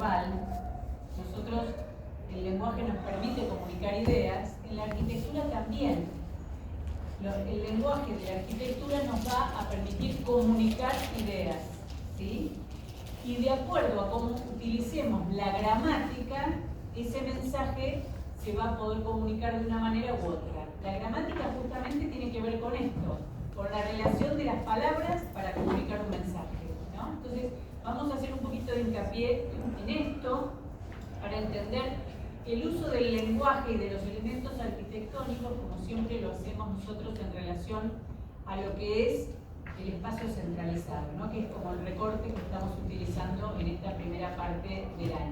verbal, nosotros, el lenguaje nos permite comunicar ideas, en la arquitectura también. El lenguaje de la arquitectura nos va a permitir comunicar ideas, ¿sí? Y de acuerdo a cómo utilicemos la gramática, ese mensaje se va a poder comunicar de una manera u otra. La gramática justamente tiene que ver con esto, con la relación de las palabras para comunicar un mensaje, ¿no? Entonces, vamos a hacer un poquito de hincapié en esto para entender el uso del lenguaje y de los elementos arquitectónicos, como siempre lo hacemos nosotros en relación a lo que es el espacio centralizado, ¿no? Que es como el recorte que estamos utilizando en esta primera parte del año.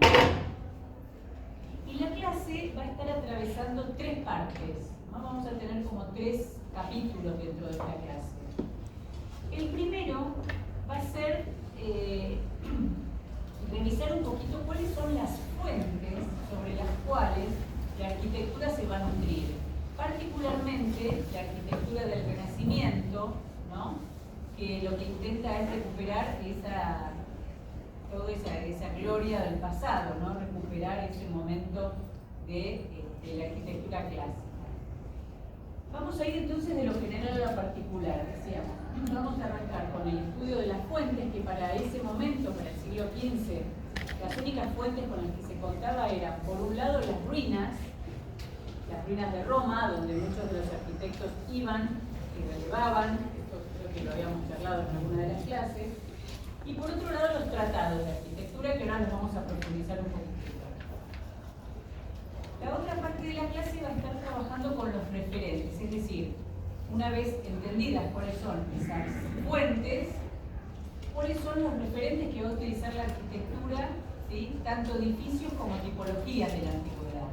Y la clase va a estar atravesando tres partes, ¿no? Vamos a tener como tres capítulos dentro de esta clase. El primero va a ser revisar un poquito cuáles son las fuentes sobre las cuales la arquitectura se va a nutrir. Particularmente la arquitectura del Renacimiento, ¿no? Que lo que intenta es recuperar toda esa gloria del pasado, ¿no? Recuperar ese momento de la arquitectura clásica. Vamos a ir entonces de lo general a lo particular, decíamos. Vamos a arrancar con el estudio de las fuentes, que para ese momento, para el siglo XV, las únicas fuentes con las que se contaba eran, por un lado, las ruinas de Roma, donde muchos de los arquitectos iban y relevaban, esto creo que lo habíamos charlado en alguna de las clases, y por otro lado los tratados de arquitectura, que ahora los vamos a profundizar un poquito. La otra parte de la clase va a estar trabajando con los referentes, es decir, una vez entendidas cuáles son esas fuentes, cuáles son los referentes que va a utilizar la arquitectura, ¿sí? Tanto edificios como tipologías de la antigüedad.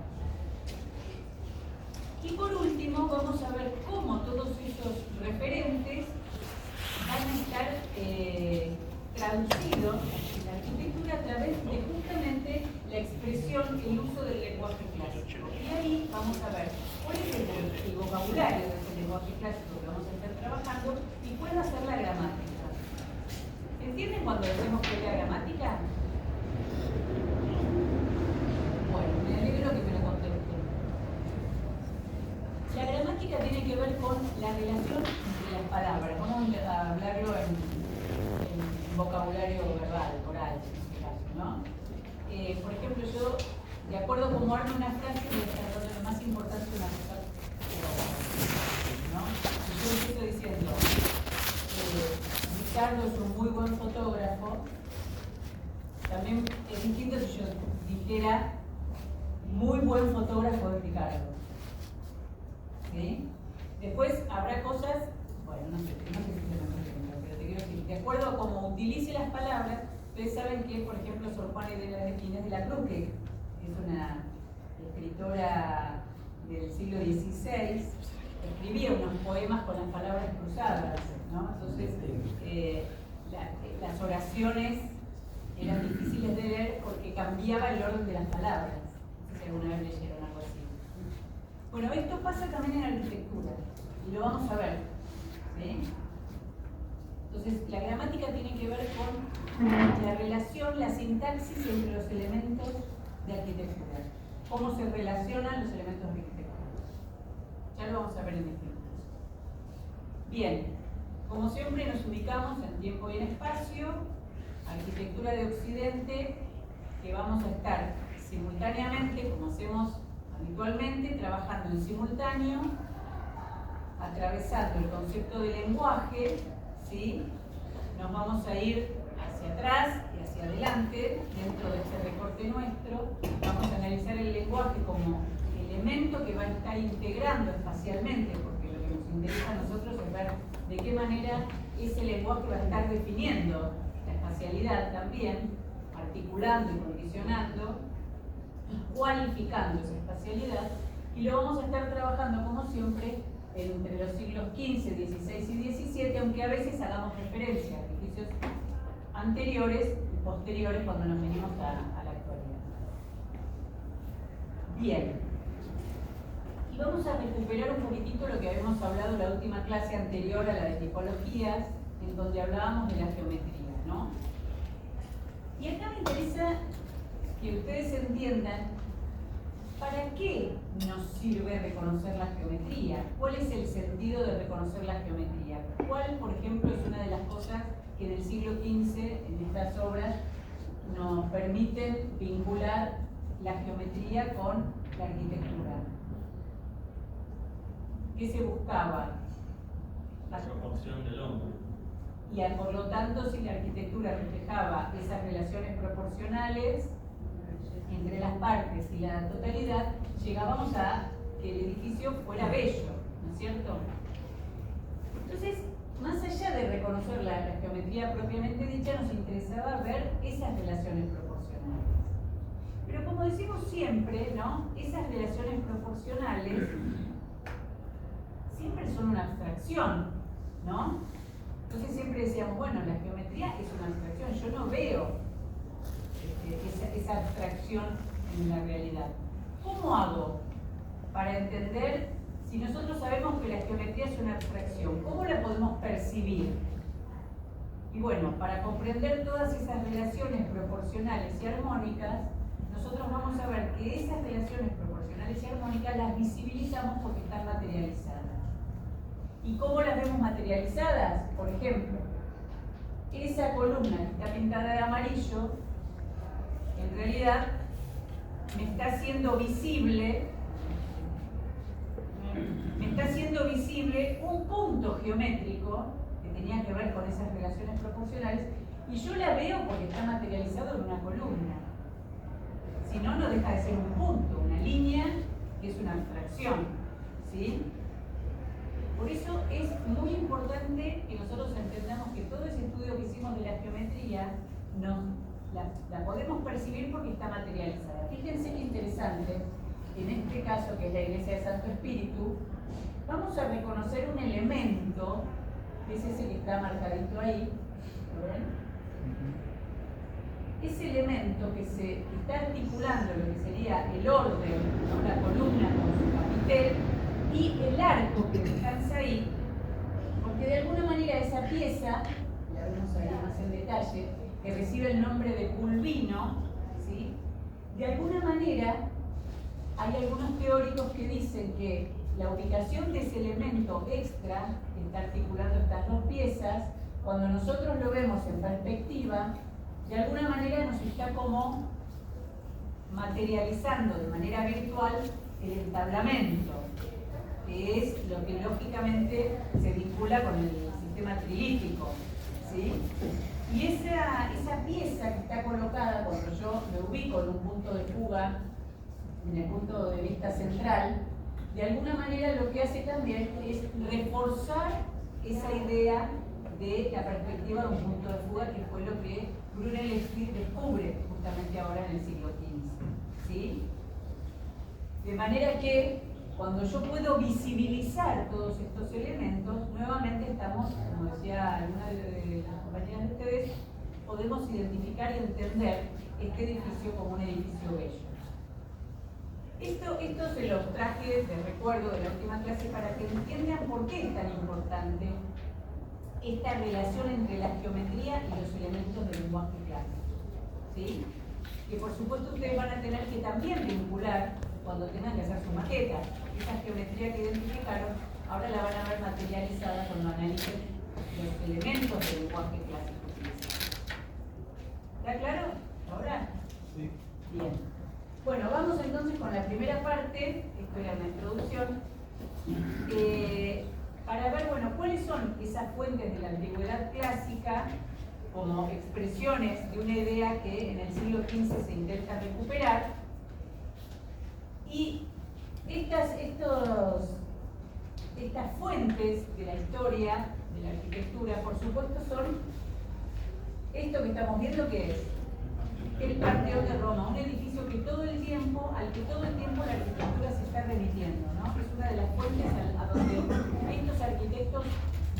Y por último vamos a ver cómo todos esos referentes van a estar traducidos en la arquitectura a través de justamente la expresión, el uso del lenguaje clásico. Y ahí vamos a ver cuál es el vocabulario de ese lenguaje clásico que vamos a estar trabajando y cuál va a ser la gramática. ¿Entienden cuando decimos que es la gramática? Bueno, me alegro que me lo contesten. La gramática tiene que ver con la relación entre las palabras. Vamos a hablarlo en vocabulario verbal, oral, en este caso, ¿no? Por ejemplo, yo, de acuerdo a cómo armo una frase, voy a estar hablando de lo más importante de una cosa, ¿no? Si yo empiezo diciendo, Ricardo es un muy buen fotógrafo, también es distinto si yo dijera, muy buen fotógrafo de Ricardo. ¿Sí? Después habrá cosas, bueno, no sé si se me entiende, pero te quiero decir, de acuerdo a cómo utilice las palabras, ustedes saben que, por ejemplo, Sor Juana Inés de la Cruz, que es una escritora del siglo XVI, escribía unos poemas con las palabras cruzadas, ¿no? Entonces, las oraciones eran difíciles de leer porque cambiaba el orden de las palabras. No sé si alguna vez leyeron algo así. Bueno, esto pasa también en la arquitectura, y lo vamos a ver, ¿sí? Entonces, la gramática tiene que ver con la relación, la sintaxis entre los elementos de arquitectura. Cómo se relacionan los elementos de arquitectura. Ya lo vamos a ver en este curso. Bien, como siempre nos ubicamos en tiempo y en espacio, arquitectura de Occidente, que vamos a estar simultáneamente, como hacemos habitualmente, trabajando en simultáneo, atravesando el concepto de lenguaje, ¿sí? Nos vamos a ir hacia atrás y hacia adelante dentro de este recorte nuestro. Vamos a analizar el lenguaje como elemento que va a estar integrando espacialmente, porque lo que nos interesa a nosotros es ver de qué manera ese lenguaje va a estar definiendo la espacialidad también, articulando y condicionando y cualificando esa espacialidad, y lo vamos a estar trabajando como siempre entre los siglos XV, XVI y XVII, aunque a veces hagamos referencia a edificios anteriores y posteriores cuando nos venimos a la actualidad. Bien, y vamos a recuperar un poquitito lo que habíamos hablado en la última clase anterior a la de tipologías, en donde hablábamos de la geometría, ¿no? Y acá me interesa que ustedes entiendan para qué nos sirve reconocer la geometría, cuál es el sentido de reconocer la geometría, cuál, por ejemplo, es una de las cosas que en el siglo XV, en estas obras, nos permiten vincular la geometría con la arquitectura. ¿Qué se buscaba? La proporción del hombre. Y por lo tanto, si la arquitectura reflejaba esas relaciones proporcionales entre las partes y la totalidad, llegábamos a que el edificio fuera bello, ¿no es cierto? Entonces, más allá de reconocer la geometría propiamente dicha, nos interesaba ver esas relaciones proporcionales. Pero como decimos siempre, ¿no? Esas relaciones proporcionales siempre son una abstracción, ¿no? Entonces siempre decíamos, bueno, la geometría es una abstracción, yo no veo esa abstracción en la realidad. ¿Cómo hago para entender, si nosotros sabemos que la geometría es una abstracción, cómo la podemos percibir? Y bueno, para comprender todas esas relaciones proporcionales y armónicas, nosotros vamos a ver que esas relaciones proporcionales y armónicas las visibilizamos porque están materializadas. ¿Y cómo las vemos materializadas? Por ejemplo, esa columna que está pintada de amarillo, en realidad me está haciendo visible un punto geométrico que tenía que ver con esas relaciones proporcionales, y yo la veo porque está materializado en una columna. Si no, no deja de ser un punto, una línea que es una abstracción, ¿sí? Por eso es muy importante que nosotros entendamos que todo ese estudio que hicimos de la geometría la podemos percibir porque está materializada. Fíjense qué interesante, en este caso que es la iglesia de Santo Espíritu, vamos a reconocer un elemento, que es ese que está marcadito ahí, ¿lo ven? Ese elemento que se está articulando lo que sería el orden, ¿no? La columna con su capitel y el arco que descansa ahí, porque de alguna manera esa pieza, la vemos ahí más en detalle, que recibe el nombre de pulvino, ¿sí? De alguna manera hay algunos teóricos que dicen que la ubicación de ese elemento extra que está articulando estas dos piezas, cuando nosotros lo vemos en perspectiva, de alguna manera nos está como materializando de manera virtual el entablamento, que es lo que lógicamente se vincula con el sistema trilítico, ¿sí? Y esa pieza que está colocada, cuando yo me ubico en un punto de fuga, en el punto de vista central, de alguna manera lo que hace también es reforzar esa idea de la perspectiva de un punto de fuga, que fue lo que Brunelleschi descubre justamente ahora en el siglo XV, ¿sí? De manera que cuando yo puedo visibilizar todos estos elementos, nuevamente estamos, como decía alguna de las compañeras de ustedes, podemos identificar y entender este edificio como un edificio bello. Esto se los traje de recuerdo de la última clase para que entiendan por qué es tan importante esta relación entre la geometría y los elementos del lenguaje clásico, ¿sí? Que por supuesto ustedes van a tener que también vincular cuando tengan que hacer su maqueta. Esa geometría que identificaron, ahora la van a ver materializada cuando analicen los elementos del lenguaje clásico. ¿Está claro? ¿Ahora? Sí. Bien. Bueno, vamos entonces con la primera parte, esto era una introducción, para ver, bueno, cuáles son esas fuentes de la antigüedad clásica como expresiones de una idea que en el siglo XV se intenta recuperar. Y estas fuentes de la historia de la arquitectura, por supuesto, son esto que estamos viendo, que es el Panteón de Roma, un edificio al que todo el tiempo la arquitectura se está remitiendo, ¿no? Es una de las fuentes a donde estos arquitectos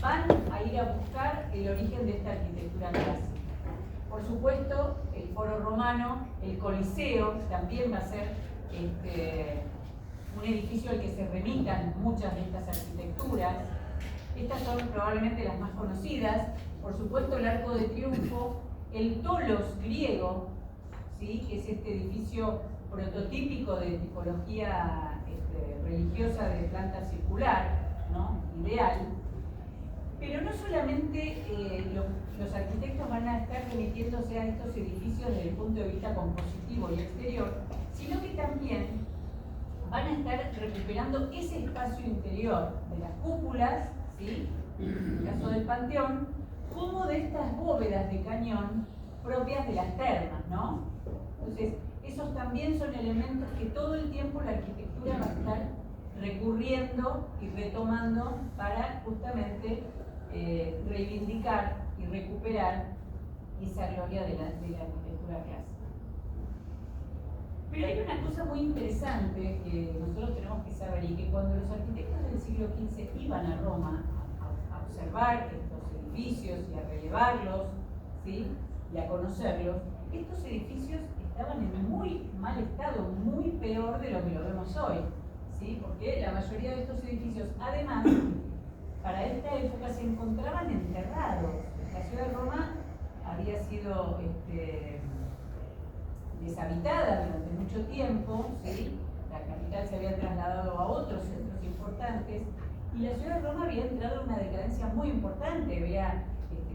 van a ir a buscar el origen de esta arquitectura clásica. Por supuesto, el Foro Romano, el Coliseo, también va a ser un edificio al que se remitan muchas de estas arquitecturas. Estas son probablemente las más conocidas. Por supuesto, el Arco de Triunfo, el Tolos griego, ¿sí? Que es este edificio prototípico de tipología religiosa de planta circular, ¿no? Ideal. Pero no solamente los arquitectos van a estar remitiéndose a estos edificios desde el punto de vista compositivo y exterior, sino que también van a estar recuperando ese espacio interior de las cúpulas, ¿sí? En el caso del Panteón, como de estas bóvedas de cañón propias de las termas, ¿no? Entonces, esos también son elementos que todo el tiempo la arquitectura va a estar recurriendo y retomando para justamente reivindicar y recuperar esa gloria de la arquitectura clásica. Pero hay una cosa muy interesante que nosotros tenemos que saber, y que cuando los arquitectos del siglo XV iban a Roma a observar estos edificios y a relevarlos, ¿sí? Y a conocerlos, estos edificios estaban en muy mal estado, muy peor de lo que lo vemos hoy, ¿sí? Porque la mayoría de estos edificios, además, para esta época se encontraban enterrados. La ciudad de Roma había sido deshabitada durante mucho tiempo, ¿sí? La capital se había trasladado a otros centros importantes y la ciudad de Roma había entrado en una decadencia muy importante. Había,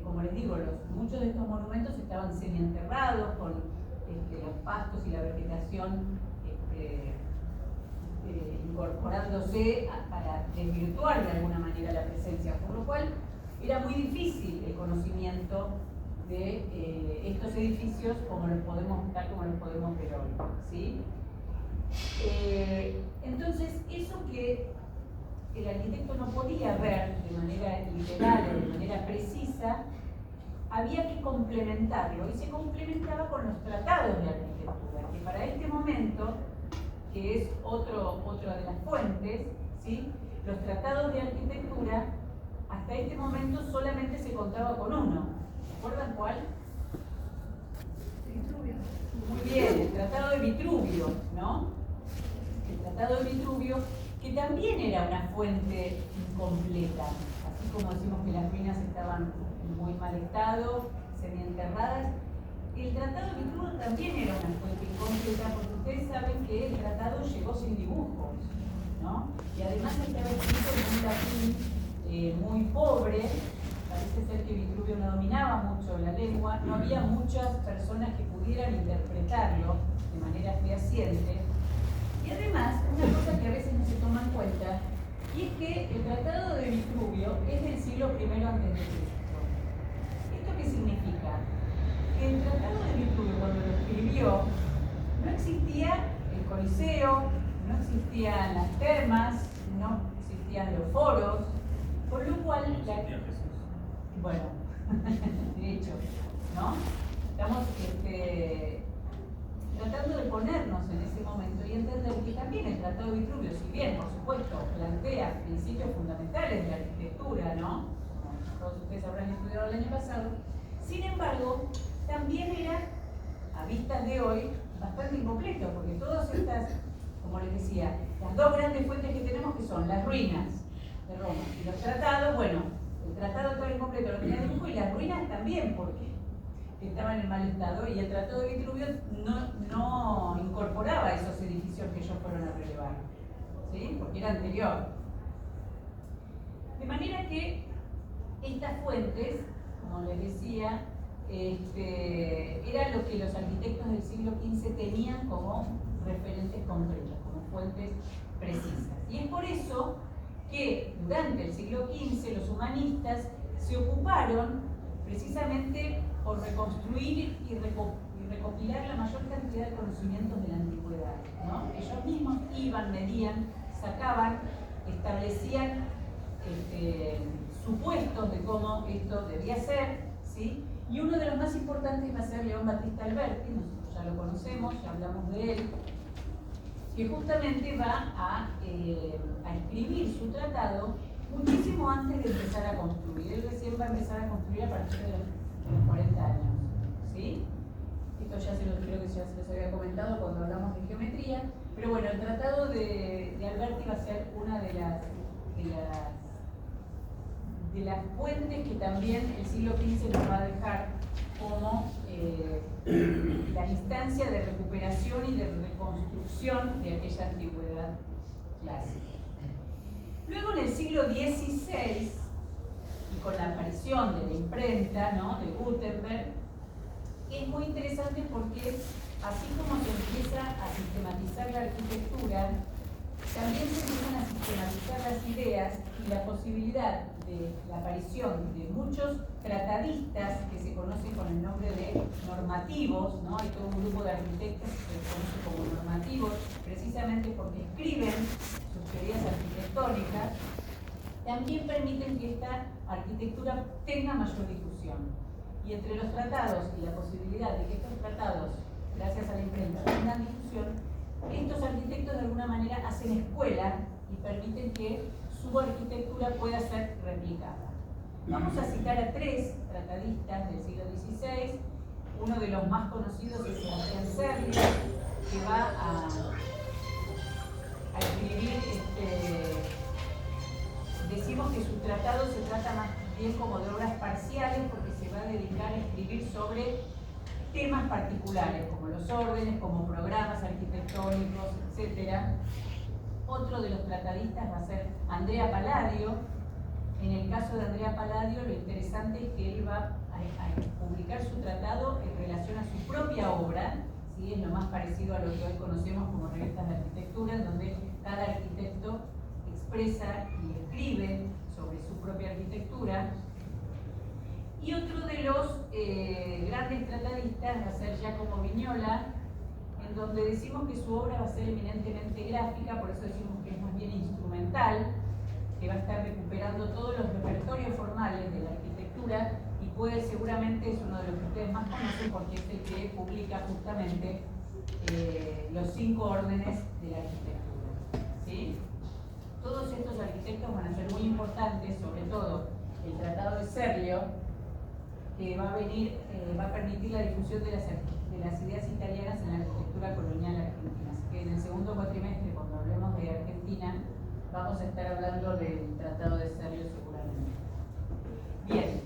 como les digo, muchos de estos monumentos estaban semienterrados con los pastos y la vegetación incorporándose para desvirtuar de alguna manera la presencia, por lo cual era muy difícil el conocimiento de estos edificios tal como los podemos ver hoy, ¿sí? Entonces, eso que el arquitecto no podía ver de manera literal o de manera precisa, había que complementarlo, y se complementaba con los tratados de arquitectura, que para este momento, que es otra de las fuentes, ¿sí? Los tratados de arquitectura, hasta este momento solamente se contaba con uno. ¿Recuerdan cuál? Vitruvio. Muy bien, el Tratado de Vitruvio, ¿no? El Tratado de Vitruvio, que también era una fuente incompleta, así como decimos que las ruinas estaban en muy mal estado, semienterradas. El Tratado de Vitruvio también era una fuente incompleta, porque ustedes saben que el tratado llegó sin dibujos, ¿no? Y además estaba escrito en un latín muy pobre. Parece ser que Vitruvio no dominaba mucho la lengua, no había muchas personas que pudieran interpretarlo de manera fehaciente. Y además, una cosa que a veces no se toma en cuenta, y es que el Tratado de Vitruvio es del siglo I a.C. ¿Esto qué significa? Que el Tratado de Vitruvio, cuando lo escribió, no existía el Coliseo, no existían las termas, no existían los foros, por lo cual bueno, de hecho, ¿no? Estamos tratando de ponernos en ese momento y entender que también el Tratado de Vitruvio, si bien, por supuesto, plantea principios fundamentales de la arquitectura, ¿no? Como todos ustedes habrán estudiado el año pasado, sin embargo, también era, a vistas de hoy, bastante incompleto, porque todas estas, como les decía, las dos grandes fuentes que tenemos, que son las ruinas de Roma y los tratados, bueno, el tratado todo incompleto no tenía dibujo y las ruinas también, porque estaban en mal estado, y el Tratado de Vitruvio no incorporaba esos edificios que ellos fueron a relevar, ¿sí? Porque era anterior. De manera que estas fuentes, como les decía, era lo que los arquitectos del siglo XV tenían como referentes concretos, como fuentes precisas. Y es por eso que durante el siglo XV los humanistas se ocuparon precisamente por reconstruir y recopilar la mayor cantidad de conocimientos de la antigüedad, ¿no? Ellos mismos iban, medían, sacaban, establecían supuestos de cómo esto debía ser, ¿sí? Y uno de los más importantes va a ser León Battista Alberti, nosotros ya lo conocemos, ya hablamos de él, que justamente va a escribir su tratado muchísimo antes de empezar a construir. Él recién va a empezar a construir a partir de los 40 años, ¿sí? Esto ya creo que ya se los había comentado cuando hablamos de geometría, pero bueno, el tratado de Alberti va a ser una de las fuentes que también el siglo XV nos va a dejar como la instancia de recuperación y de reconstrucción de aquella antigüedad clásica. Luego, en el siglo XVI, y con la aparición de la imprenta, ¿no?, de Gutenberg, es muy interesante porque así como se empieza a sistematizar la arquitectura, también se empiezan a sistematizar las ideas y la posibilidad de la aparición de muchos tratadistas que se conocen con el nombre de normativos, ¿no? Hay todo un grupo de arquitectos que se conoce como normativos, precisamente porque escriben sus teorías arquitectónicas, también permiten que esta arquitectura tenga mayor difusión. Y entre los tratados y la posibilidad de que estos tratados, gracias a la imprenta, tengan difusión, estos arquitectos de alguna manera hacen escuela y permiten que su arquitectura pueda ser replicada. Vamos a citar a 3 tratadistas del siglo XVI. Uno de los más conocidos es Sebastián Serlio, que va a escribir, decimos que su tratado se trata más bien como de obras parciales porque se va a dedicar a escribir sobre temas particulares, como los órdenes, como programas arquitectónicos, etc. Otro de los tratadistas va a ser Andrea Palladio. En el caso de Andrea Palladio, lo interesante es que él va a publicar su tratado en relación a su propia obra, ¿sí? Es lo más parecido a lo que hoy conocemos como revistas de arquitectura, en donde cada arquitecto expresa y escribe sobre su propia arquitectura. Y otro de los grandes tratadistas va a ser Giacomo Vignola, en donde decimos que su obra va a ser eminentemente gráfica, por eso decimos que es más bien instrumental, que va a estar recuperando todos los repertorios formales de la arquitectura y seguramente es uno de los que ustedes más conocen porque es el que publica justamente los 5 órdenes de la arquitectura, ¿sí? Todos estos arquitectos van a ser muy importantes, sobre todo el Tratado de Serlio, que va a permitir la difusión de las ideas italianas en la arquitectura colonial argentina. Así que en el segundo cuatrimestre, cuando hablemos de Argentina, vamos a estar hablando del Tratado de Serlio seguramente. Bien,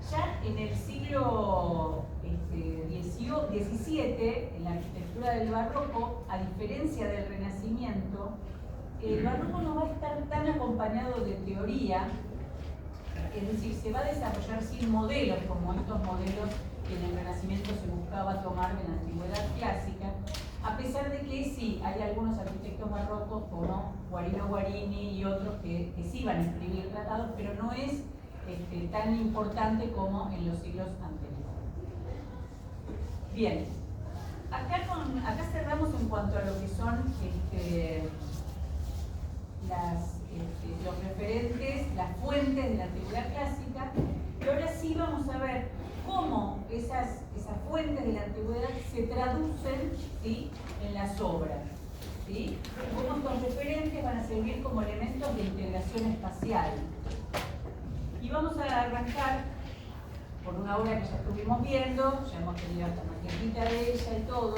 ya en el siglo XVII, en la arquitectura del barroco, a diferencia del Renacimiento, el barroco no va a estar tan acompañado de teoría, es decir, se va a desarrollar sin modelos como estos modelos que en el Renacimiento se buscaba tomar de la antigüedad clásica, a pesar de que sí, hay algunos arquitectos barrocos como Guarino Guarini y otros que sí van a escribir tratados, pero no es tan importante como en los siglos anteriores. Bien, acá cerramos en cuanto a lo que son los referentes, las fuentes de la antigüedad clásica, y ahora sí vamos a ver cómo esas fuentes de la antigüedad se traducen, ¿sí?, en las obras, ¿sí? Cómo estos referentes van a servir como elementos de integración espacial. Y vamos a arrancar por una obra que ya estuvimos viendo, ya hemos tenido hasta maquetita de ella y todo,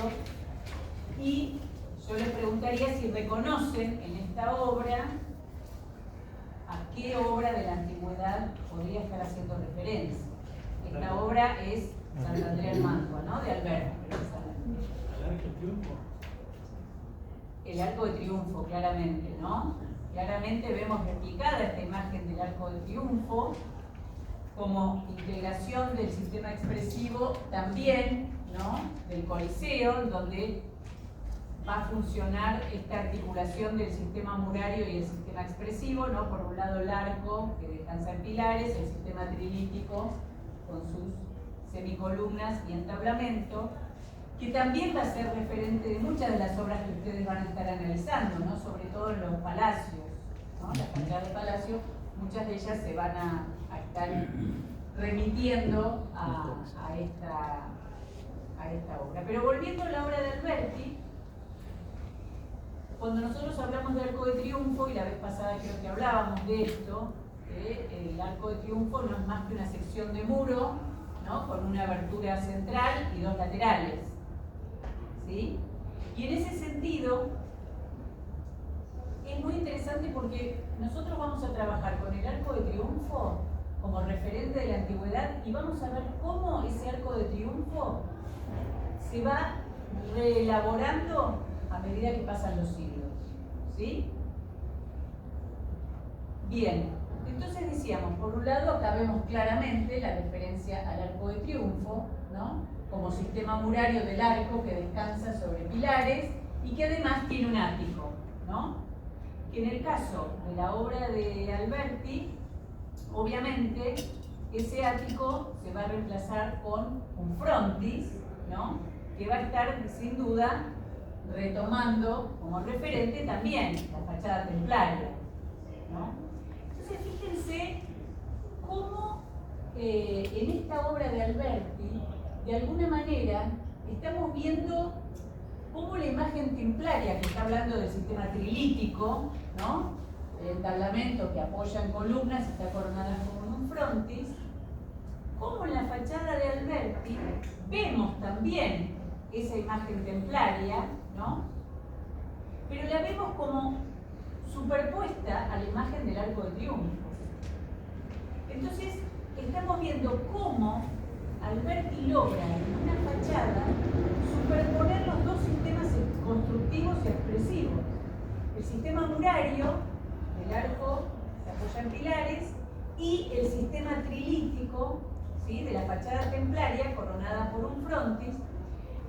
y yo les preguntaría si reconocen en esta obra a qué obra de la antigüedad podría estar haciendo referencia. Esta obra es Santa Andrea en Mantua, ¿no?, de Alberti. El Arco de Triunfo, claramente, ¿no? Claramente vemos replicada esta imagen del Arco de Triunfo como integración del sistema expresivo también, ¿no?, del Coliseo, donde va a funcionar esta articulación del sistema murario y el sistema expresivo, ¿no? Por un lado el arco que descansa en pilares, el sistema trilítico con sus semicolumnas y entablamento, que también va a ser referente de muchas de las obras que ustedes van a estar analizando, ¿no? Sobre todo en los palacios, ¿no? Las fachadas de palacio, muchas de ellas se van a estar remitiendo a esta obra. Pero volviendo a la obra de Alberti, cuando nosotros hablamos del Arco de Triunfo, y la vez pasada creo que hablábamos de esto, el Arco de Triunfo no es más que una sección de muro, ¿no?, con una abertura central y 2 laterales, ¿sí? Y en ese sentido es muy interesante porque nosotros vamos a trabajar con el Arco de Triunfo como referente antecedente de la antigüedad y vamos a ver cómo ese arco de triunfo se va reelaborando a medida que pasan los siglos. ¿Sí? Bien, entonces decíamos, por un lado acá vemos claramente la referencia al arco de triunfo, ¿no? Como sistema murario del arco que descansa sobre pilares y que además tiene un ático, ¿no? Que en el caso de la obra de Alberti, obviamente ese ático se va a reemplazar con un frontis, ¿no? Que va a estar sin duda retomando como referente también la fachada templaria, ¿no? Entonces fíjense cómo en esta obra de Alberti, de alguna manera, estamos viendo cómo la imagen templaria, que está hablando del sistema trilítico, ¿no? El entablamento que apoya en columnas está coronada con un frontis, como en la fachada de Alberti vemos también esa imagen templaria, ¿no? Pero la vemos como superpuesta a la imagen del arco de triunfo. Entonces, estamos viendo cómo Alberti logra en una fachada superponer los dos sistemas constructivos y expresivos. El sistema murario, del arco que apoya en pilares, y el sistema trilítico, ¿sí?, de la fachada templaria coronada por un frontis.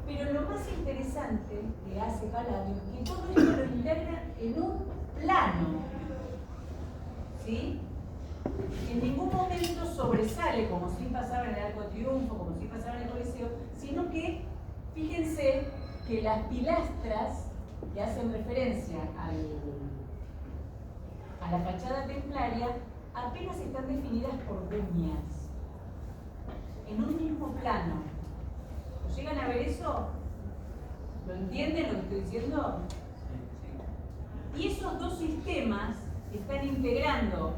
Pero lo más interesante que hace Palladio es que todo esto lo integra en un plano, ¿sí? En ningún momento sobresale, como si pasaba en el Arco de Triunfo, como si pasaba en el Coliseo, sino que, fíjense que las pilastras que hacen referencia a la fachada templaria apenas están definidas por cuñas, en un mismo plano. ¿Lo llegan a ver eso? ¿Lo entienden lo que estoy diciendo? Y esos dos sistemas están integrando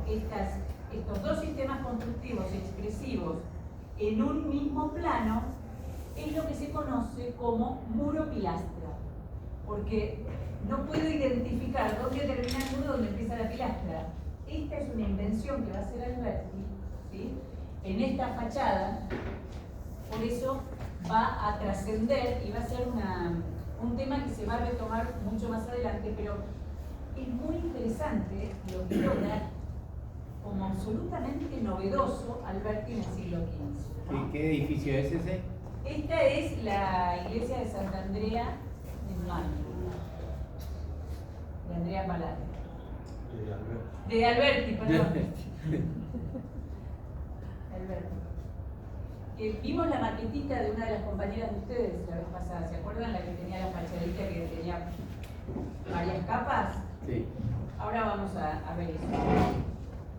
estos dos sistemas constructivos y expresivos en un mismo plano, es lo que se conoce como muro pilastra. Porque no puedo identificar dónde termina el muro, dónde empieza la pilastra. Esta es una invención que va a hacer Alberti, ¿sí?, en esta fachada. Por eso va a trascender y va a ser un tema que se va a retomar mucho más adelante, pero es muy interesante lo que logra como absolutamente novedoso Alberti en el siglo XV, ¿no? ¿Qué edificio es ese? Esta es la iglesia de Santa Andrea en Mantua, de Andrea Palladio. De Alberti, perdón. Alberti. Vimos la maquetita de una de las compañeras de ustedes la vez pasada, ¿se acuerdan? La que tenía la fachadita que tenía varias capas. Sí. Ahora vamos a ver eso.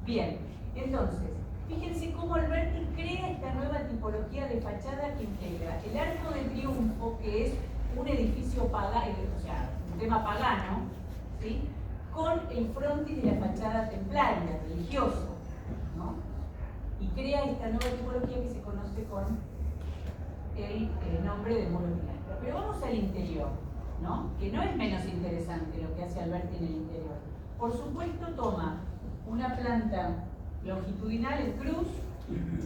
Bien, entonces, fíjense cómo Alberti crea esta nueva tipología de fachada que integra el arco de triunfo, que es un edificio pagano, o sea, un tema pagano, ¿sí?, con el frontis de la fachada templaria, religiosa, ¿no? Y crea esta nueva tipología que se conoce con el nombre de muro pilastra. Pero vamos al interior, ¿no?, que no es menos interesante lo que hace Alberti en el interior. Por supuesto, toma una planta longitudinal en cruz,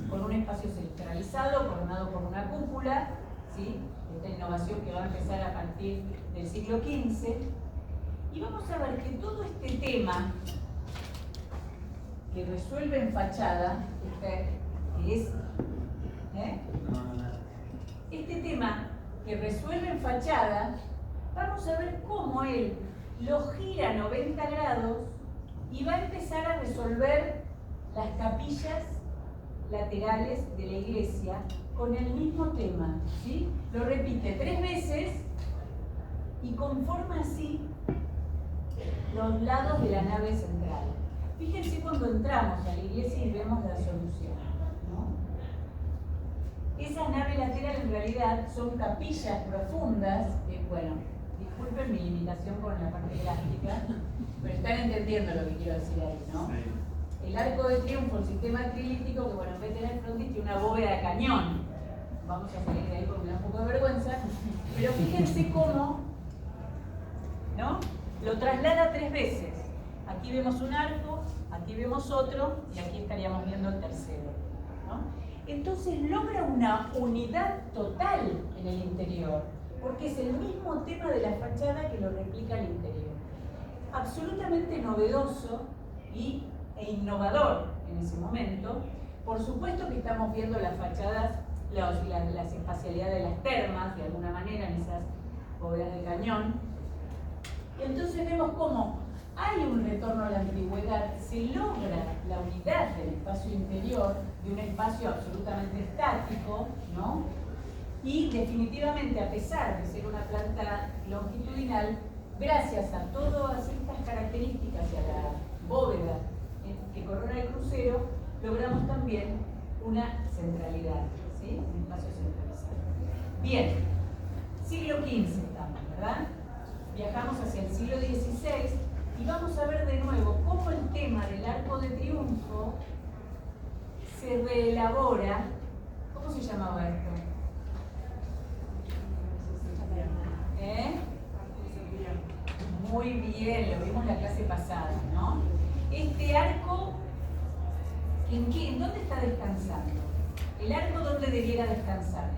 con un espacio centralizado, coronado por una cúpula, ¿sí?, esta innovación que va a empezar a partir del siglo XV. Y vamos a ver que todo este tema que resuelve en fachada, este tema que resuelve en fachada, vamos a ver cómo él lo gira 90 grados y va a empezar a resolver las capillas laterales de la iglesia con el mismo tema, ¿sí? Lo repite 3 veces y conforma así los lados de la nave central. Fíjense cuando entramos a la iglesia y vemos la solución, ¿no? Esas naves laterales en realidad son capillas profundas, que, bueno, disculpen mi limitación con la parte elástica, pero están entendiendo lo que quiero decir ahí, ¿no? El arco de triunfo, el sistema trilítico, que bueno, en vez de tener frontis, tiene una bóveda de cañón. Vamos a salir de ahí porque me da un poco de vergüenza, pero fíjense cómo, ¿no?, lo traslada 3 veces. Aquí vemos un arco, aquí vemos otro y aquí estaríamos viendo el tercero, ¿no? Entonces logra una unidad total en el interior, porque es el mismo tema de la fachada que lo replica el interior. Absolutamente novedoso e innovador en ese momento. Por supuesto que estamos viendo las fachadas, las espacialidades de las termas, de alguna manera, en esas bóvedas de cañón. Entonces vemos cómo hay un retorno a la antigüedad, se logra la unidad del espacio interior, de un espacio absolutamente estático, ¿no? Y definitivamente, a pesar de ser una planta longitudinal, gracias a todas estas características y a la bóveda que corona el crucero, logramos también una centralidad, ¿sí? Un espacio centralizado. Bien, siglo XV estamos, ¿verdad? Viajamos hacia el siglo XVI y vamos a ver de nuevo cómo el tema del Arco de Triunfo se reelabora. ¿Cómo se llamaba esto? Muy bien, lo vimos la clase pasada, ¿no? Este arco, ¿en dónde está descansando? ¿El arco dónde debiera descansar?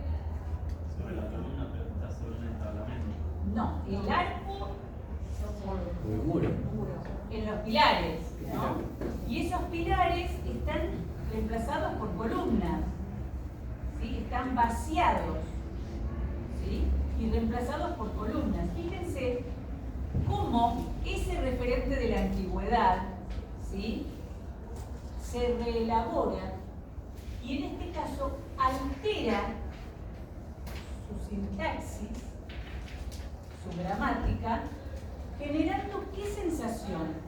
Sobre la columna, pero está sobre un entablamento. No, el arco muro. en los pilares, ¿no? Y esos pilares están reemplazados por columnas, ¿sí? Están vaciados, ¿sí? Y reemplazados por columnas. Fíjense cómo ese referente de la antigüedad, ¿sí? Se reelabora y en este caso altera su sintaxis, su gramática, generando ¿qué sensación?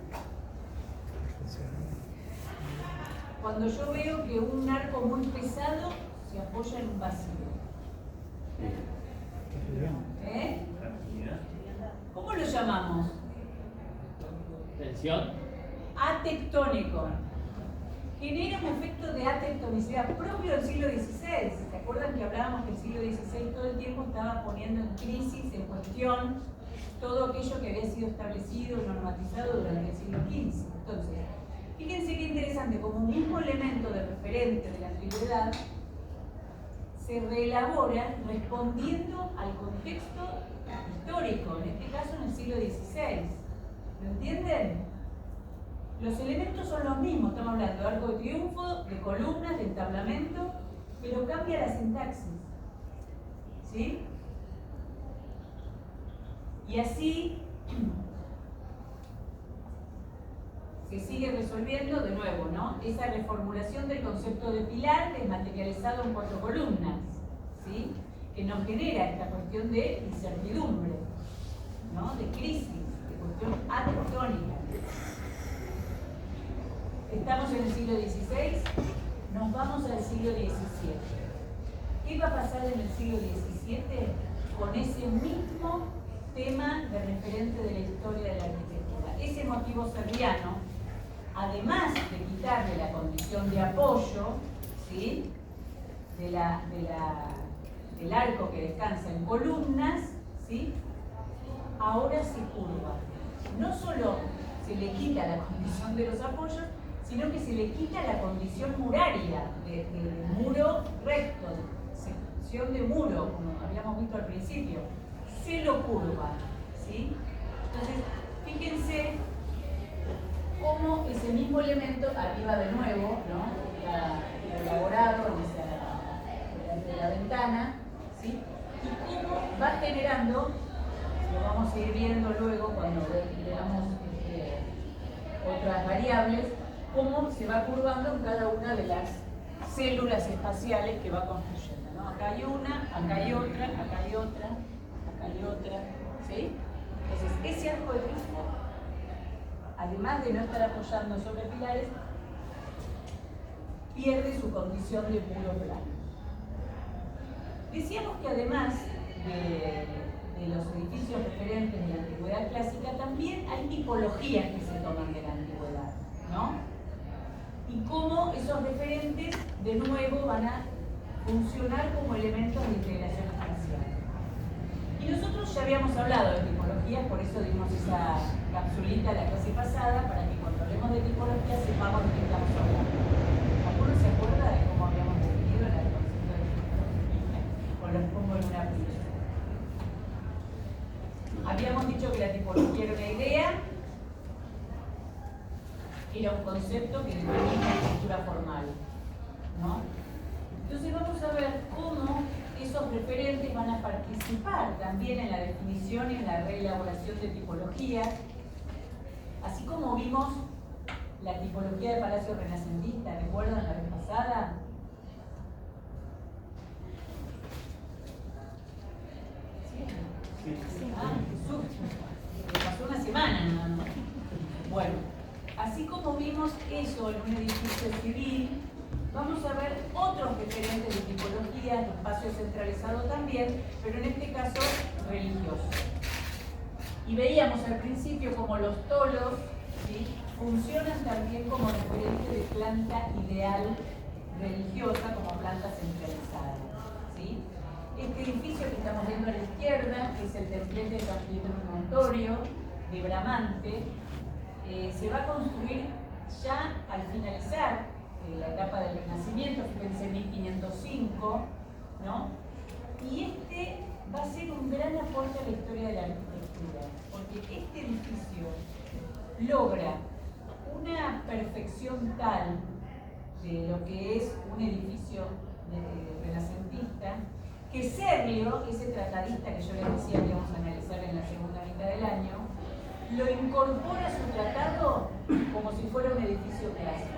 Cuando yo veo que un arco muy pesado se apoya en un vacío. ¿Cómo lo llamamos? Tensión. Atectónico. Genera un efecto de atectonicidad propio del siglo XVI. ¿Se acuerdan que hablábamos que el siglo XVI todo el tiempo estaba poniendo en crisis, en cuestión, todo aquello que había sido establecido y normatizado durante el siglo XV? Entonces, fíjense qué interesante, como un mismo elemento de referente de la antigüedad se reelabora respondiendo al contexto histórico, en este caso en el siglo XVI. ¿Lo entienden? Los elementos son los mismos, estamos hablando de arco de triunfo, de columnas, de entablamento, pero cambia la sintaxis. ¿Sí? Y así se sigue resolviendo de nuevo, ¿no? Esa reformulación del concepto de pilar desmaterializado en 4 columnas, ¿sí? Que nos genera esta cuestión de incertidumbre, ¿no? De crisis, de cuestión atectónica. Estamos en el siglo XVI, nos vamos al siglo XVII. ¿Qué va a pasar en el siglo XVII con ese mismo tema de referente de la historia de la arquitectura? Ese motivo serviano, además de quitarle la condición de apoyo, ¿sí? del arco que descansa en columnas, ¿sí? Ahora se curva. No solo se le quita la condición de los apoyos, sino que se le quita la condición muraria, de muro recto, sección de muro, como habíamos visto al principio. Se lo curva, ¿sí? Entonces, fíjense cómo ese mismo elemento, arriba de nuevo, ¿no? Está elaborado en la ventana, ¿sí? Y cómo va generando, lo vamos a ir viendo luego cuando veamos otras variables, cómo se va curvando en cada una de las células espaciales que va construyendo, ¿no? Acá hay una, acá hay otra, acá hay otra, acá hay otra, ¿sí? Entonces, ese arco de triunfo, además de no estar apoyando sobre pilares, pierde su condición de muro plano. Decíamos que además de los edificios referentes de la antigüedad clásica, también hay tipologías que se toman de la antigüedad, ¿no? Y cómo esos referentes de nuevo van a funcionar como elementos de integración espacial. Y nosotros ya habíamos hablado de tipologías, por eso dimos esa capsulita la clase pasada, para que cuando hablemos de tipologías sepamos de qué estamos hablando. ¿Alguno se acuerda de cómo habíamos concepto que define la estructura formal, ¿no? Entonces vamos a ver cómo esos referentes van a participar también en la definición y en la reelaboración de tipologías, así como vimos la tipología de palacio renacentista, ¿recuerdan la vez pasada? Ah, qué susto. Me pasó una semana nada más. Bueno, así como vimos eso en un edificio civil, vamos a ver otros referentes de tipología, de espacio centralizado también, pero en este caso religioso. Y veíamos al principio como los tolos, ¿sí?, funcionan también como referente de planta ideal religiosa, como planta centralizada, ¿sí? Este edificio que estamos viendo a la izquierda, que es el templete de San Pietro Montorio, de Bramante, se va a construir ya al finalizar la etapa del Renacimiento, fíjense, 1505, ¿no? Y este va a ser un gran aporte a la historia de la arquitectura, porque este edificio logra una perfección tal de lo que es un edificio renacentista, que Serlio, ese tratadista que yo les decía que íbamos a analizar en la segunda mitad del año, lo incorpora a su tratado como si fuera un edificio clásico.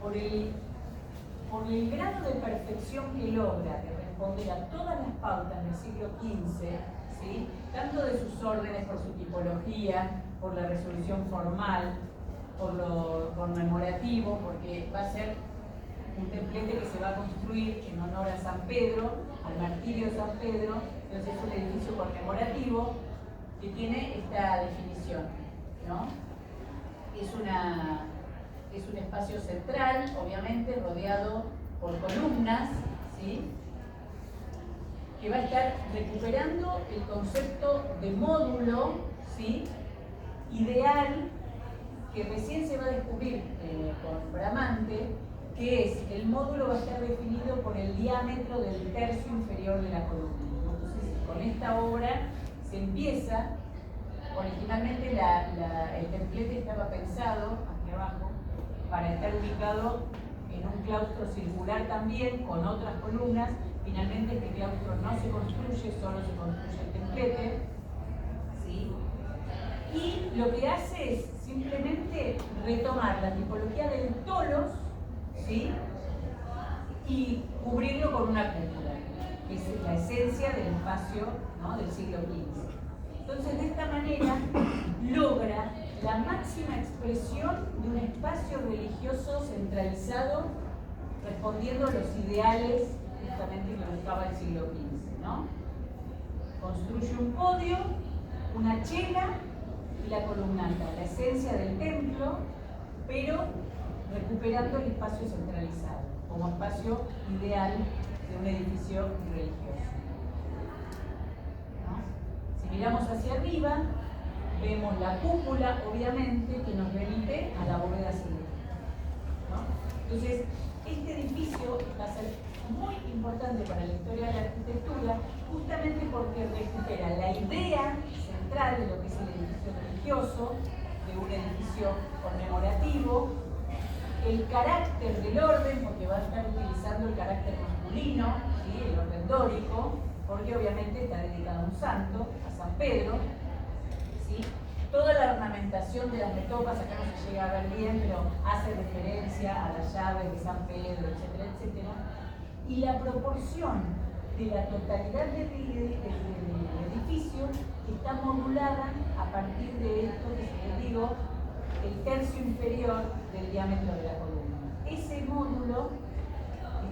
Por el grado de perfección que logra de responder a todas las pautas del siglo XV, ¿sí?, tanto de sus órdenes, por su tipología, por la resolución formal, por lo conmemorativo, porque va a ser un templete que se va a construir en honor a San Pedro, al martirio de San Pedro. Entonces es un edificio conmemorativo que tiene esta definición, ¿no? Es un espacio central, obviamente, rodeado por columnas, ¿sí?, que va a estar recuperando el concepto de módulo, ¿sí?, ideal, que recién se va a descubrir con Bramante, que es el módulo va a estar definido por el diámetro del tercio inferior de la columna. Entonces, con esta obra se empieza, originalmente el templete estaba pensado, aquí abajo, para estar ubicado en un claustro circular también, con otras columnas. Finalmente este claustro no se construye, solo se construye el templete, ¿sí? Y lo que hace es simplemente retomar la tipología del tolos, ¿sí?, y cubrirlo con una cúpula, que es la esencia del espacio, ¿no?, del siglo XV. Entonces, de esta manera, logra la máxima expresión de un espacio religioso centralizado, respondiendo a los ideales justamente que buscaba el siglo XV, ¿no? Construye un podio, una chela y la columnata, la esencia del templo, pero recuperando el espacio centralizado como espacio ideal de un edificio religioso, ¿no? Si miramos hacia arriba, vemos la cúpula, obviamente, que nos remite a la bóveda cilíndrica, ¿no? Entonces, este edificio va a ser muy importante para la historia de la arquitectura, justamente porque recupera la idea central de lo que es el edificio religioso, de un edificio conmemorativo, el carácter del orden, porque va a estar utilizando el carácter masculino, ¿sí?, el orden dórico, porque obviamente está dedicado a un santo, a San Pedro, ¿sí? Toda la ornamentación de las metopas, acá no se llega a ver bien, pero hace referencia a las llaves de San Pedro, etcétera, etcétera. Y la proporción de la totalidad del edificio está modulada a partir de esto que les digo, el tercio inferior del diámetro de la columna. Ese módulo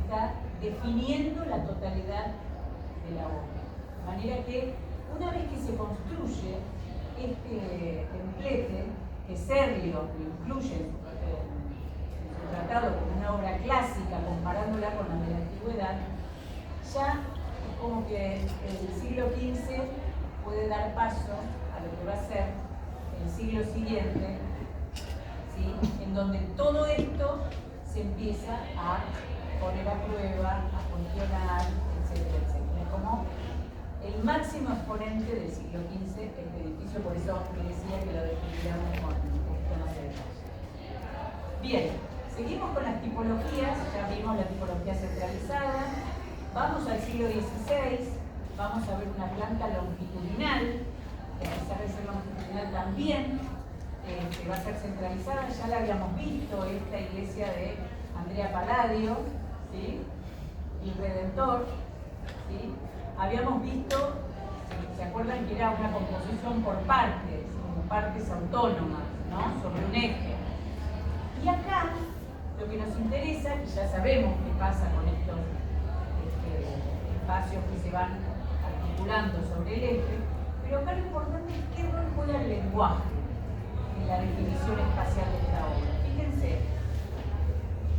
está definiendo la totalidad de la obra. De manera que una vez que se construye este templete, que Serlio lo incluye en su tratado como una obra clásica, comparándola con la de la antigüedad, ya es como que el siglo XV puede dar paso a lo que va a ser el siglo siguiente, ¿sí?, en donde todo esto se empieza a poner a prueba, a cuestionar, etcétera, etcétera. Es como el máximo exponente del siglo XV, este edificio, por eso me decía que lo describiéramos con un poquito más de detalle. Bien, seguimos con las tipologías, ya vimos la tipología centralizada, vamos al siglo XVI, vamos a ver una planta longitudinal, que a pesar de ser longitudinal también va a ser centralizada, ya la habíamos visto, esta iglesia de Andrea Palladio, ¿sí? El Redentor, ¿sí? Habíamos visto, ¿se acuerdan que era una composición por partes, como partes autónomas, ¿no? Sobre un eje? Y acá, lo que nos interesa, que ya sabemos qué pasa con estos espacios que se van articulando sobre el eje, pero acá lo importante es qué rol juega el lenguaje en la definición espacial de esta obra. Fíjense,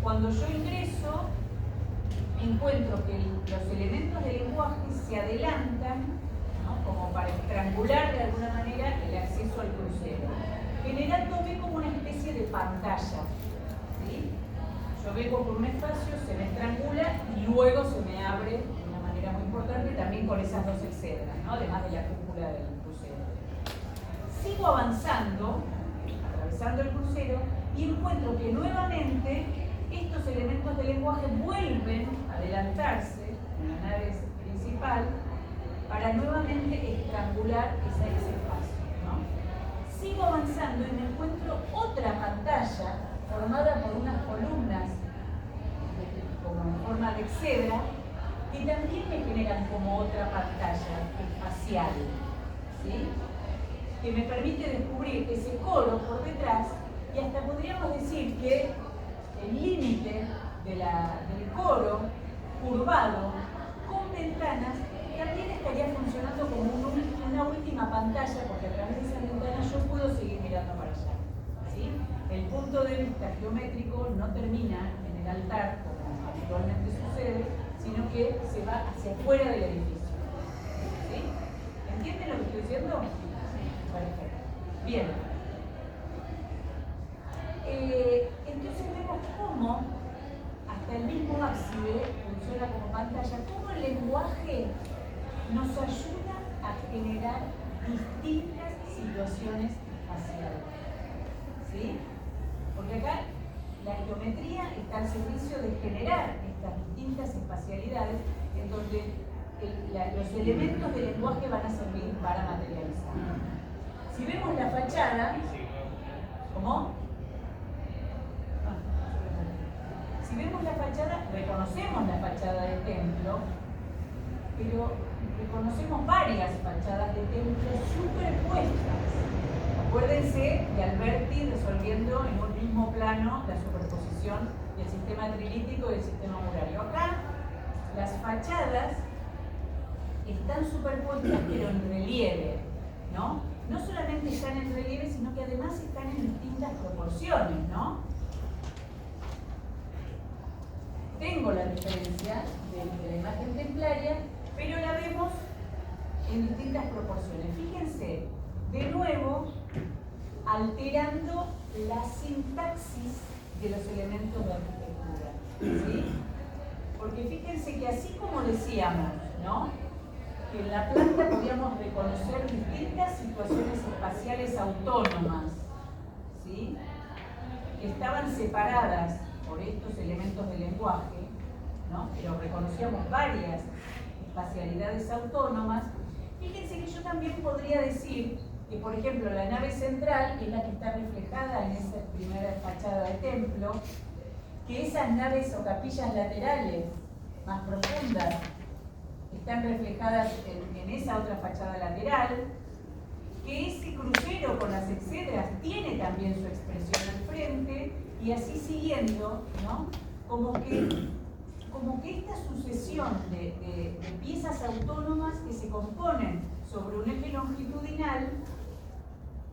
cuando yo ingreso, encuentro que los elementos del lenguaje se adelantan, ¿no? Como para estrangular de alguna manera el acceso al crucero, generándome como una especie de pantalla, ¿sí? Yo vengo por un espacio, se me estrangula y luego se me abre de una manera muy importante también con esas dos exedras, ¿no? Además de la cúpula del crucero. Sigo avanzando, atravesando el crucero, y encuentro que nuevamente estos elementos del lenguaje vuelven a adelantarse en la nave principal para nuevamente estrangular ese espacio, ¿no? Sigo avanzando y me encuentro otra pantalla formada por unas columnas como en forma de exedra que también me generan como otra pantalla espacial, ¿sí? Que me permite descubrir ese coro por detrás, y hasta podríamos decir que el límite del coro curvado con ventanas también estaría funcionando como una última pantalla, porque a través de esas ventanas yo puedo seguir mirando para allá, ¿sí? El punto de vista geométrico no termina en el altar, como habitualmente sucede, sino que se va hacia afuera del edificio, ¿sí? ¿Entienden lo que estoy diciendo? Perfecto. Bien. Entonces vemos cómo hasta el mismo ábside funciona como pantalla, cómo el lenguaje nos ayuda a generar distintas situaciones espaciales, ¿sí? Porque acá la geometría está al servicio de generar estas distintas espacialidades en donde los elementos del lenguaje van a servir para materializar. Si vemos la fachada, ¿cómo? Si vemos la fachada, reconocemos la fachada del templo, pero reconocemos varias fachadas de templo superpuestas. Acuérdense de Alberti resolviendo en un mismo plano la superposición del sistema trilítico y del sistema murario. Acá las fachadas están superpuestas pero en relieve, ¿no? No solamente están en relieve, sino que además están en distintas proporciones, ¿no? Tengo la diferencia de la imagen templaria, pero la vemos en distintas proporciones. Fíjense, de nuevo, alterando la sintaxis de los elementos de arquitectura, ¿sí? Porque fíjense que así como decíamos, ¿no?, que en la planta podíamos reconocer distintas situaciones espaciales autónomas, ¿sí?, que estaban separadas por estos elementos del lenguaje, ¿no?, pero reconocíamos varias espacialidades autónomas. Fíjense que yo también podría decir que, por ejemplo, la nave central, que es la que está reflejada en esa primera fachada de templo, que esas naves o capillas laterales más profundas están reflejadas en esa otra fachada lateral, que ese crucero con las exedras tiene también su expresión al frente, y así siguiendo, ¿no?, como que esta sucesión de piezas autónomas que se componen sobre un eje longitudinal,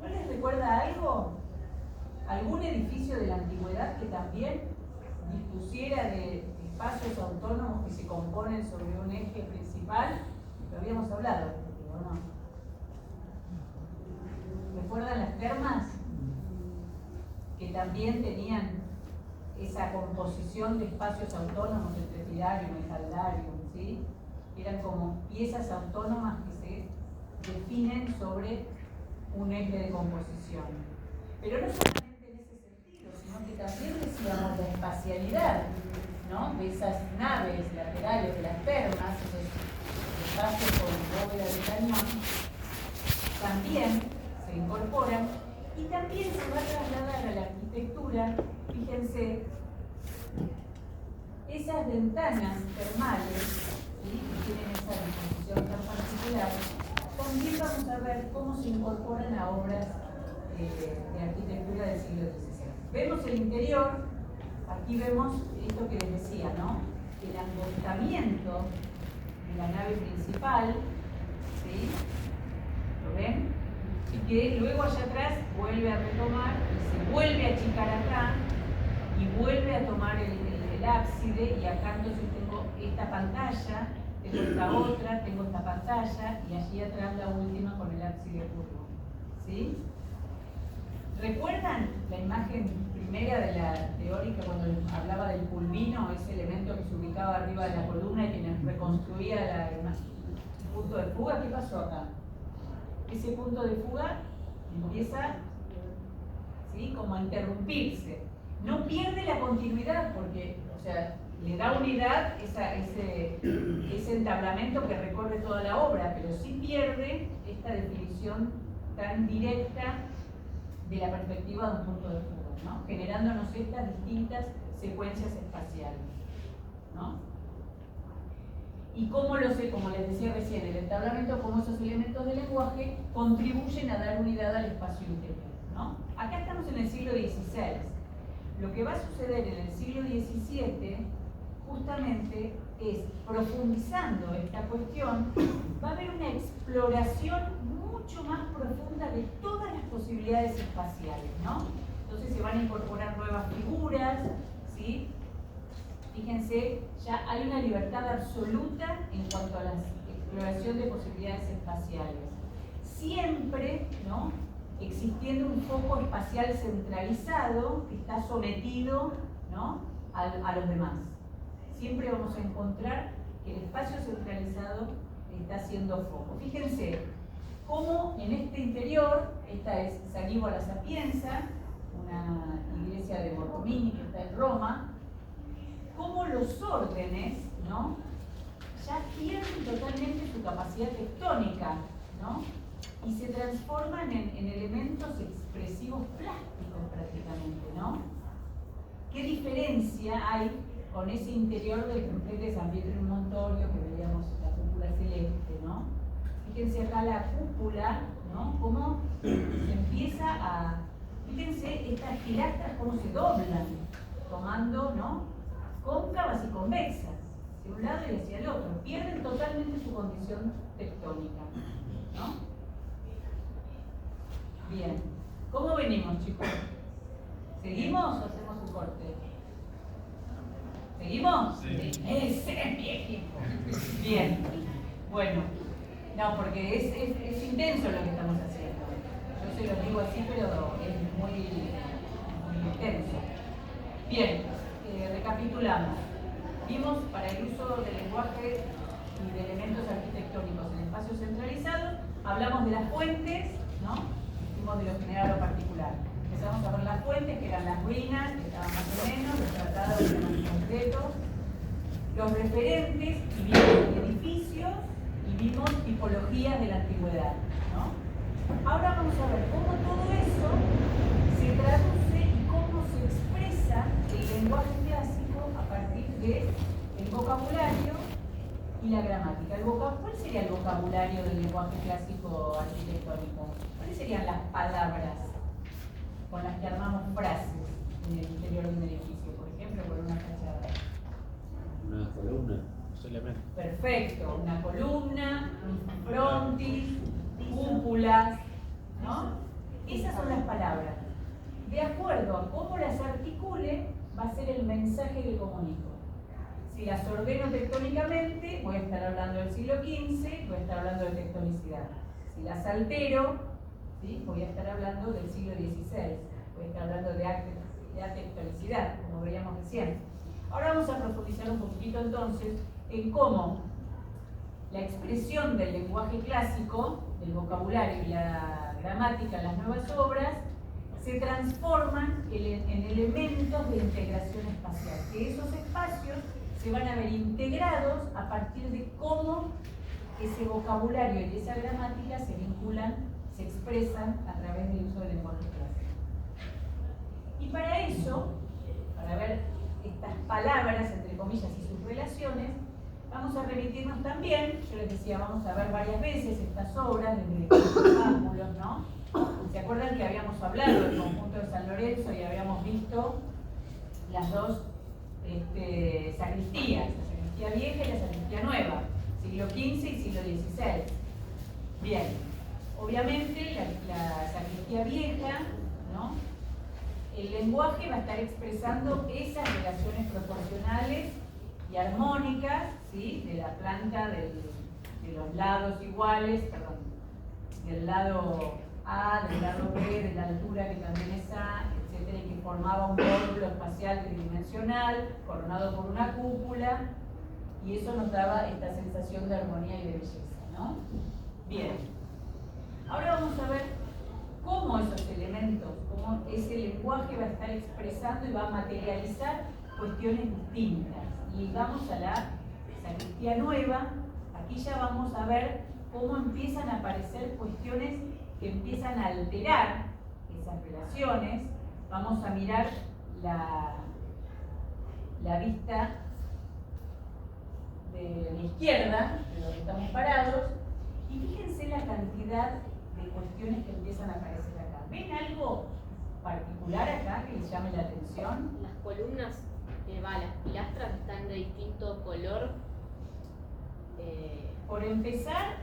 ¿no les recuerda algo? ¿Algún edificio de la antigüedad que también dispusiera de espacios autónomos que se componen sobre un eje principal? Lo habíamos hablado, ¿o no? ¿Recuerdan las termas? Que también tenían esa composición de espacios autónomos, el trepidarium, el caldarium, ¿sí? Eran como piezas autónomas que se definen sobre un eje de composición. Pero no solamente en ese sentido, sino que también espacialidad, ¿no?, de esas naves laterales de las termas, esos espacios con bóveda de cañón, también se incorporan y también se va a trasladar a la arquitectura. Fíjense, esas ventanas termales, ¿sí?, que tienen esa disposición tan particular, también vamos a ver cómo se incorporan a obras de arquitectura del siglo XVI. Vemos el interior, aquí vemos esto que les decía, ¿no?, el angostamiento de la nave principal, ¿sí?, ¿lo ven? Y que luego allá atrás vuelve a retomar, se vuelve a achicar acá y vuelve a tomar el ábside, y acá entonces tengo esta pantalla, tengo esta otra, tengo esta pantalla y allí atrás la última con el ábside curvo, ¿sí? ¿Recuerdan la imagen primera de la teórica cuando hablaba del pulvino, ese elemento que se ubicaba arriba de la columna y que nos reconstruía el punto de fuga? ¿Qué pasó acá? Ese punto de fuga empieza, ¿sí?, como a interrumpirse. No pierde la continuidad porque, o sea, le da unidad ese entablamento que recorre toda la obra, pero sí pierde esta definición tan directa de la perspectiva de un punto de fuga, ¿no?, generándonos estas distintas secuencias espaciales, ¿no? Y cómo les decía recién, el entablamento, cómo esos elementos del lenguaje contribuyen a dar unidad al espacio interior, ¿no? Acá estamos en el siglo XVI. Lo que va a suceder en el siglo XVII, justamente, es, profundizando esta cuestión, va a haber una exploración mucho más profunda de todas las posibilidades espaciales, ¿no? Entonces se van a incorporar nuevas figuras, ¿sí? Fíjense, ya hay una libertad absoluta en cuanto a la exploración de posibilidades espaciales. Siempre, ¿no?, existiendo un foco espacial centralizado que está sometido, ¿no?, a los demás. Siempre vamos a encontrar que el espacio centralizado está siendo foco. Fíjense cómo en este interior, esta es San Ivo a la Sapienza, una iglesia de Borromini que está en Roma, cómo los órdenes, ¿no?, ya pierden totalmente su capacidad tectónica, ¿no?, y se transforman en elementos expresivos plásticos prácticamente, ¿no? ¿Qué diferencia hay con ese interior del templete de San Pietro in Montorio que veíamos, la cúpula celeste, ¿no? Fíjense acá la cúpula, ¿no?, cómo se empieza a... Fíjense estas pilastras cómo se doblan, tomando, ¿no?, cóncavas y convexas, hacia un lado y hacia el otro. Pierden totalmente su condición tectónica, ¿no? Bien. ¿Cómo venimos, chicos? ¿Seguimos o hacemos un corte? ¿Seguimos? Sí. Ese es mi equipo. Bien. Bueno. No, porque es intenso lo que estamos haciendo. Yo se lo digo así, pero es muy intenso. Bien. Recapitulamos. Vimos para el uso del lenguaje y de elementos arquitectónicos en espacios centralizados, hablamos de las fuentes, ¿no? Hicimos de lo general a lo particular. Empezamos a ver las fuentes, que eran las ruinas, que estaban más o menos, los tratados que eran más concretos, los referentes, y vimos edificios, y vimos tipologías de la antigüedad, ¿no? Ahora vamos a ver cómo todo eso se traduce y cómo se expresa el lenguaje clásico a partir del vocabulario y la gramática. ¿Cuál sería el vocabulario del lenguaje clásico arquitectónico? ¿Cuáles serían las palabras con las que armamos frases en el interior de un edificio, por ejemplo, con una fachada? Una columna, los elementos. Perfecto, una columna, un frontis, cúpulas, ¿no? Esas son las palabras. De acuerdo a cómo las articule, va a ser el mensaje que comunico. Si las ordeno tectónicamente, voy a estar hablando del siglo XV, voy a estar hablando de tectonicidad. Si las altero, ¿sí?, voy a estar hablando del siglo XVI, voy a estar hablando de atectonicidad, como veíamos recién. Ahora vamos a profundizar un poquitito entonces en cómo la expresión del lenguaje clásico, del vocabulario y la gramática en las nuevas obras, se transforman en elementos de integración espacial, que esos espacios se van a ver integrados a partir de cómo ese vocabulario y esa gramática se vinculan, se expresan a través del uso del lenguaje clásico. Y para eso, para ver estas palabras, entre comillas, y sus relaciones, vamos a remitirnos también, yo les decía, vamos a ver varias veces estas obras desde distintos ángulos, ¿no? ¿Se acuerdan que habíamos hablado del conjunto de San Lorenzo y habíamos visto las dos sacristías, la sacristía vieja y la sacristía nueva, siglo XV y siglo XVI? Bien, obviamente la sacristía vieja, ¿no? El lenguaje va a estar expresando esas relaciones proporcionales y armónicas, ¿sí? De la planta de los lados iguales, perdón, del lado A, del lado B, de la altura que también es A, etcétera, y que formaba un módulo espacial tridimensional, coronado por una cúpula, y eso nos daba esta sensación de armonía y de belleza, ¿no? Bien, ahora vamos a ver cómo esos elementos, cómo ese lenguaje va a estar expresando y va a materializar cuestiones distintas. Y vamos a la sacristía nueva. Aquí ya vamos a ver cómo empiezan a aparecer cuestiones que empiezan a alterar esas relaciones. Vamos a mirar la vista de la izquierda, de donde estamos parados, y fíjense la cantidad de cuestiones que empiezan a aparecer acá. ¿Ven algo particular acá que les llame la atención? Las columnas, las pilastras están de distinto color. Por empezar,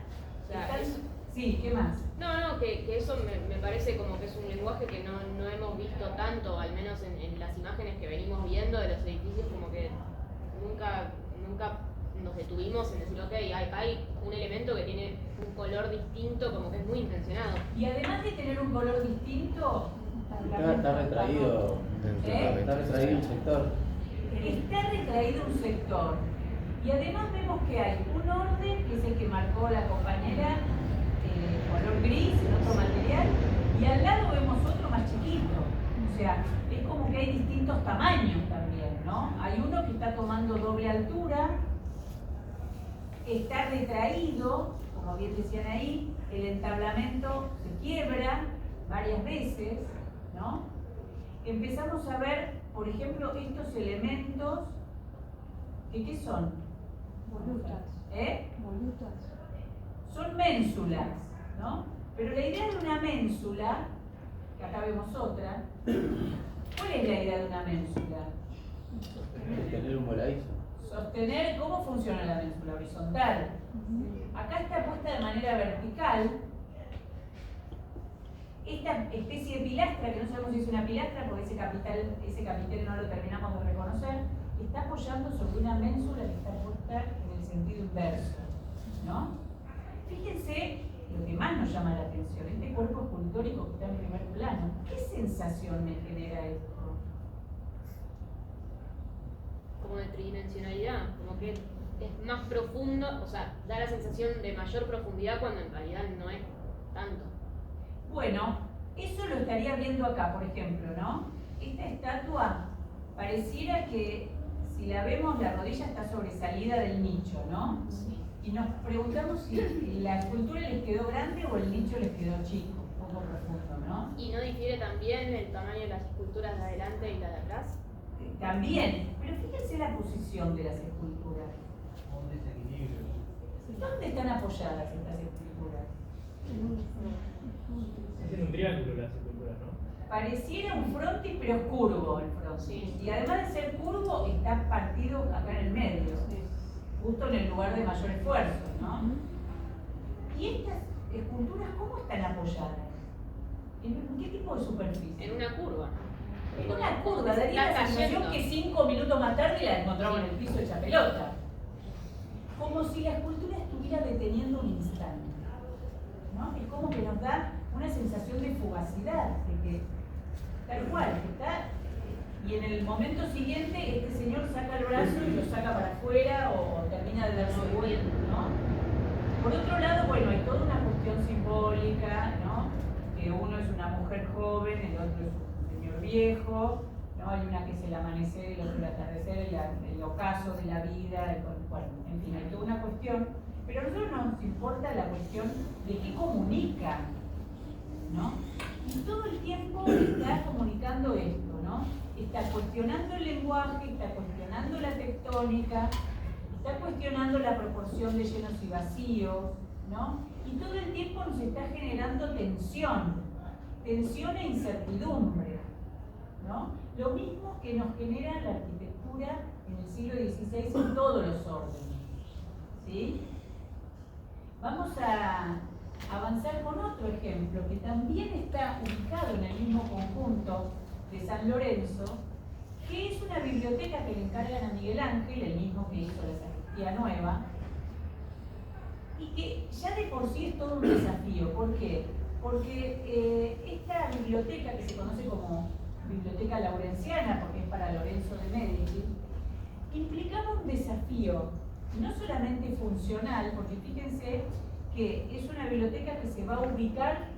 O sea, están... eso- Sí, ¿qué más? No, que eso me parece como que es un lenguaje que no hemos visto tanto, al menos en las imágenes que venimos viendo de los edificios, como que nunca nos detuvimos en decir, ok, hay un elemento que tiene un color distinto, como que es muy intencionado. Y además de tener un color distinto, Está retraído. Está retraído un sector. está retraído un sector. Y además vemos que hay un orden, que es el que marcó la compañera, color gris, en otro material, y al lado vemos otro más chiquito. O sea, es como que hay distintos tamaños también, ¿no? Hay uno que está tomando doble altura, está retraído, como bien decían ahí, el entablamento se quiebra varias veces, ¿no? Empezamos a ver, por ejemplo, estos elementos, que ¿qué son? Volutas. Volutas. Son ménsulas, ¿no? Pero la idea de una ménsula, que acá vemos otra, ¿cuál es la idea de una ménsula? Tener un voladizo. Sostener, ¿cómo funciona la ménsula? Horizontal. Acá está puesta de manera vertical. Esta especie de pilastra, que no sabemos si es una pilastra porque ese capitel no lo terminamos de reconocer, está apoyando sobre una ménsula que está puesta en el sentido inverso, ¿no? Fíjense lo que más nos llama la atención, este cuerpo escultórico que está en primer plano. ¿Qué sensación me genera esto? Como de tridimensionalidad, como que es más profundo, o sea, da la sensación de mayor profundidad cuando en realidad no es tanto. Bueno, eso lo estaría viendo acá, por ejemplo, ¿no? Esta estatua pareciera que, si la vemos, la rodilla está sobresalida del nicho, ¿no? Sí. Y nos preguntamos si la escultura les quedó grande o el nicho les quedó chico, un poco profundo, ¿no? ¿Y no difiere también el tamaño de las esculturas de adelante y la de atrás? También, pero fíjense la posición de las esculturas. ¿Dónde están apoyadas estas esculturas? Es en un triángulo las esculturas, ¿no? Pareciera un frontis, pero es curvo el frontis. Sí. Y además de ser curvo, está partido acá en el medio, justo en el lugar de mayor esfuerzo, ¿no? ¿Y estas esculturas cómo están apoyadas? ¿En qué tipo de superficie? En una curva. En una curva, Está daría la sensación cayendo. que 5 minutos más tarde la encontramos en el piso hecha pelota. Como si la escultura estuviera deteniendo un instante, ¿no? Es como que nos da una sensación de fugacidad, de que tal cual, que está, y en el momento siguiente este señor saca el brazo y lo saca para afuera o termina de darse vuelta, ¿no? Por otro lado, bueno, hay toda una cuestión simbólica, ¿no? que uno es una mujer joven, el otro es un señor viejo, ¿no? Hay una que es el amanecer, el otro el atardecer, el ocaso de la vida, bueno, en fin, hay toda una cuestión, pero a nosotros nos importa la cuestión de qué comunican, ¿no? Y todo el tiempo está comunicando esto, ¿no? Está cuestionando el lenguaje, está cuestionando la tectónica, está cuestionando la proporción de llenos y vacíos, ¿no? Y todo el tiempo nos está generando tensión e incertidumbre, ¿no? Lo mismo que nos genera la arquitectura en el siglo XVI en todos los órdenes, ¿sí? Vamos a avanzar con otro ejemplo que también está ubicado en el mismo conjunto de San Lorenzo, que es una biblioteca que le encargan a Miguel Ángel, el mismo que hizo la sacristía nueva, y que ya de por sí es todo un desafío. ¿Por qué? Porque esta biblioteca, que se conoce como Biblioteca Laurenciana, porque es para Lorenzo de Medici, implicaba un desafío, no solamente funcional, porque fíjense que es una biblioteca que se va a ubicar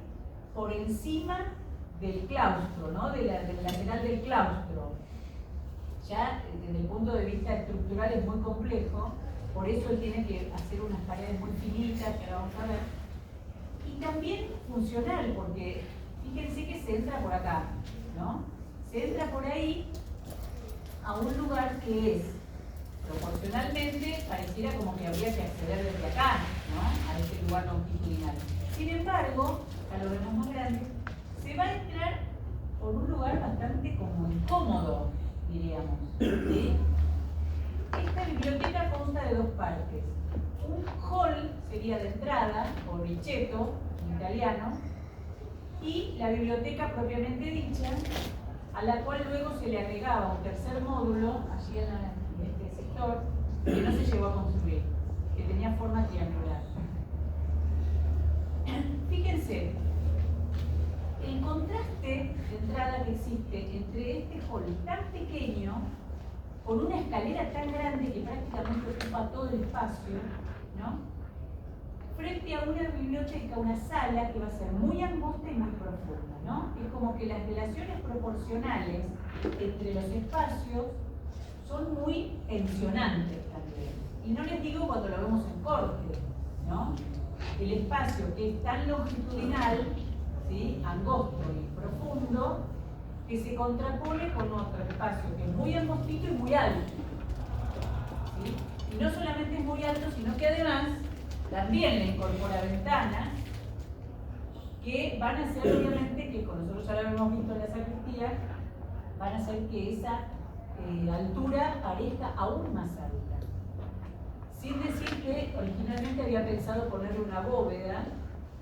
por encima del claustro, ¿no? del lateral del claustro. Ya desde el punto de vista estructural es muy complejo, por eso él tiene que hacer unas paredes muy finitas, que ahora vamos a ver. Y también funcional, porque fíjense que se entra por acá, ¿no? Se entra por ahí a un lugar que es, proporcionalmente, pareciera como que habría que acceder desde acá, ¿no? A este lugar longitudinal. Sin embargo, a lo vemos más grande, se va a entrar por un lugar bastante como incómodo, diríamos, ¿sí? Esta biblioteca consta de dos partes. Un hall sería de entrada, o ricetto en italiano, y la biblioteca propiamente dicha, a la cual luego se le agregaba un tercer módulo, allí en este sector, que no se llegó a construir, que tenía forma triangular. Fíjense, el contraste de entrada que existe entre este hall tan pequeño, con una escalera tan grande que prácticamente ocupa todo el espacio, ¿no? Frente a una biblioteca, una sala que va a ser muy angosta y muy profunda, ¿no? Es como que las relaciones proporcionales entre los espacios son muy tensionantes también. Y no les digo cuando lo vemos en corte, ¿no? El espacio que es tan longitudinal, ¿sí? Angosto y profundo, que se contrapone con otro espacio que es muy angostito y muy alto, ¿sí? Y no solamente es muy alto, sino que además también le incorpora ventanas que van a hacer, obviamente, que con nosotros ya lo hemos visto en la sacristía, van a hacer que esa altura parezca aún más alta. Sin decir que originalmente había pensado ponerle una bóveda,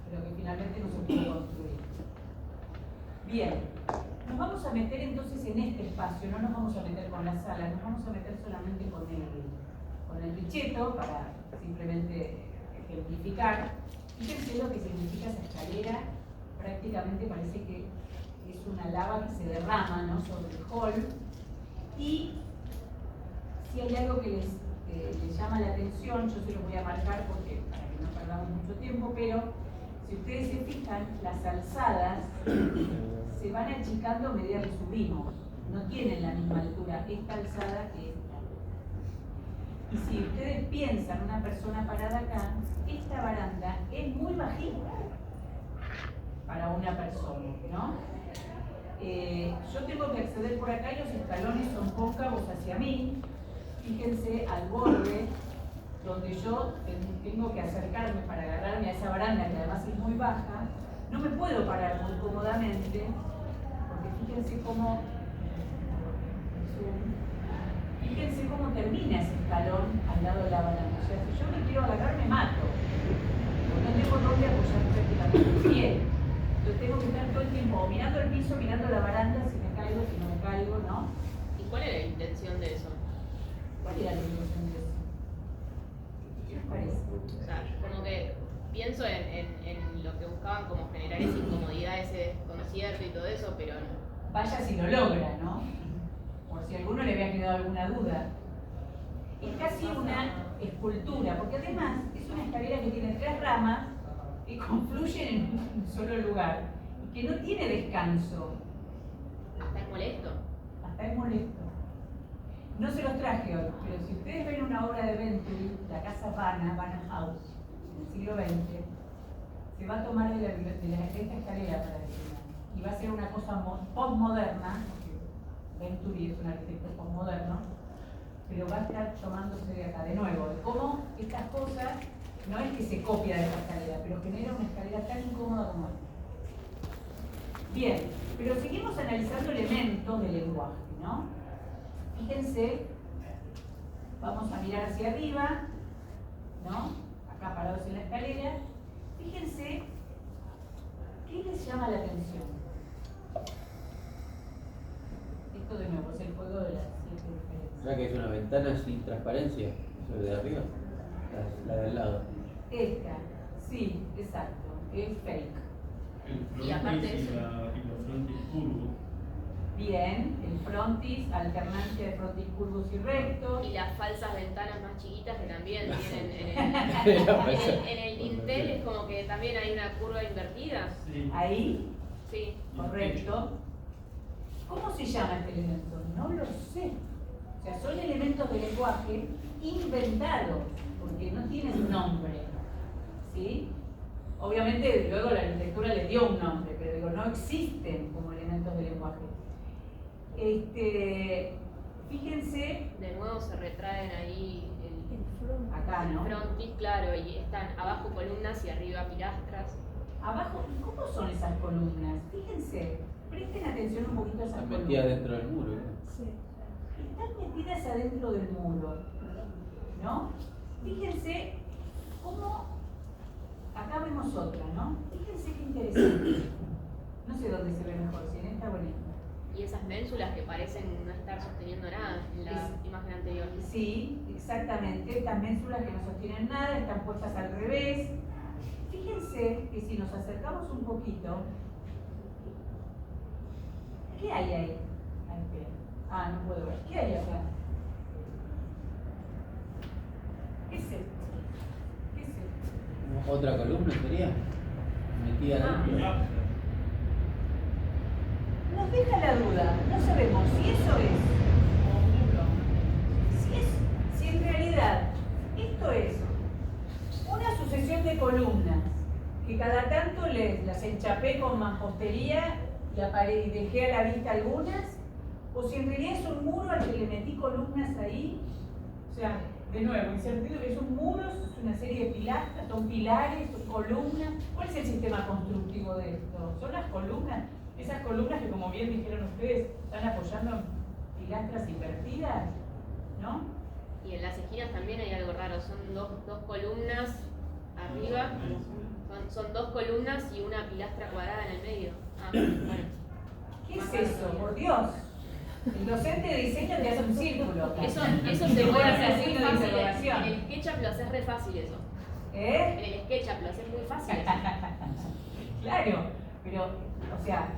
pero que finalmente no se pudo construir. Bien, nos vamos a meter entonces en este espacio, no nos vamos a meter con la sala, nos vamos a meter solamente con el ricetto, para simplemente ejemplificar. Fíjense lo que significa esa escalera, prácticamente parece que es una lava que se derrama, ¿no? Sobre el hall. Y si hay algo que les llama la atención, yo se los voy a marcar porque para que no perdamos mucho tiempo, pero si ustedes se fijan, las alzadas se van achicando a medida que subimos, no tienen la misma altura esta alzada que esta. Y si ustedes piensan una persona parada acá, esta baranda es muy bajita para una persona, ¿no? Yo tengo que acceder por acá y los escalones son cóncavos hacia mí. Fíjense al borde donde yo tengo que acercarme para agarrarme a esa baranda, que además es muy baja. No me puedo parar muy cómodamente, porque fíjense cómo termina ese escalón al lado de la baranda. O sea, si yo me quiero agarrar, me mato, porque no tengo dónde apoyar prácticamente el pie. Entonces tengo que estar todo el tiempo mirando el piso, mirando la baranda, si me caigo, si no me caigo, ¿no? ¿Y cuál era la intención de eso? ¿Cuál era la intención de eso? ¿Qué les parece? O sea, como que pienso en lo que buscaban, como generar esa incomodidad, ese desconcierto y todo eso, pero no. Vaya si lo logra, ¿no? Por si a alguno le había quedado alguna duda. Es casi una escultura, porque además es una escalera que tiene 3 ramas que confluyen en un solo lugar y que no tiene descanso. Hasta es molesto. Hasta es molesto. No se los traje hoy, pero si ustedes ven una obra de Venturi, la casa Vanna House, del siglo XX, se va a tomar de esta escalera para terminar. Y va a ser una cosa postmoderna, porque Venturi es un arquitecto postmoderno, pero va a estar tomándose de acá, de nuevo, de cómo estas cosas, no es que se copia de esta escalera, pero genera una escalera tan incómoda como esta. Bien, pero seguimos analizando elementos del lenguaje, ¿no? Fíjense, vamos a mirar hacia arriba, ¿no? Acá parados en la escalera. Fíjense, ¿qué les llama la atención? Esto de nuevo es el juego de las 7 diferencias. ¿Será que es una ventana sin transparencia? Eso de arriba. La del lado. Esta, sí, exacto, es fake. El Y aparte frontis eso- y los frontis curvos. Bien, el frontis, alternancia de frontis curvos y rectos. Y las falsas ventanas más chiquitas que también tienen en el dintel, es como que también hay una curva invertida. Sí. Ahí, Sí. correcto. ¿Cómo se llama este elemento? No lo sé. O sea, son elementos de lenguaje inventados, porque no tienen nombre. ¿Sí? Obviamente luego la arquitectura le dio un nombre, pero digo, no existen como elementos de lenguaje. Fíjense, De nuevo se retraen ahí acá, ¿no? el frontis, claro, y están abajo columnas y arriba pilastras. Abajo, ¿cómo son esas columnas? Fíjense, presten atención un poquito a esas Están columnas. metidas dentro del muro. Sí. Están metidas adentro del muro, ¿no? Fíjense cómo, acá vemos otra, ¿no? Fíjense qué interesante. No sé dónde se ve mejor, si en esta o en esta. Y esas ménsulas que parecen no estar sosteniendo nada en la imagen anterior. Sí, exactamente. Estas ménsulas que no sostienen nada están puestas al revés. Fíjense que si nos acercamos un poquito, ¿qué hay ahí? Ah, espera. Ah, no puedo ver. ¿Qué hay acá? ¿Qué es esto? ¿Qué es esto? ¿Otra columna sería? Metida dentro. Nos deja la duda, no sabemos si eso es, si en realidad esto es una sucesión de columnas que cada tanto las enchapé con mampostería y dejé a la vista algunas, o si en realidad es un muro al que le metí columnas ahí. O sea, de nuevo, incertidumbre, es un muro, es una serie de pilastras, son pilares, son columnas. ¿Cuál es el sistema constructivo de esto? ¿Son las columnas? Esas columnas que, como bien dijeron ustedes, están apoyando pilastras invertidas, ¿no? Y en las esquinas también hay algo raro, son dos columnas arriba, son dos columnas y una pilastra cuadrada en el medio. Ah, bueno. ¿Qué es eso? Por Dios. El docente de diseño te hace un círculo. Eso se puede hacer muy signo de fácil. interrogación. En el SketchUp lo haces re fácil eso. ¿Eh? En el SketchUp lo haces muy fácil eso. Claro, pero, o sea,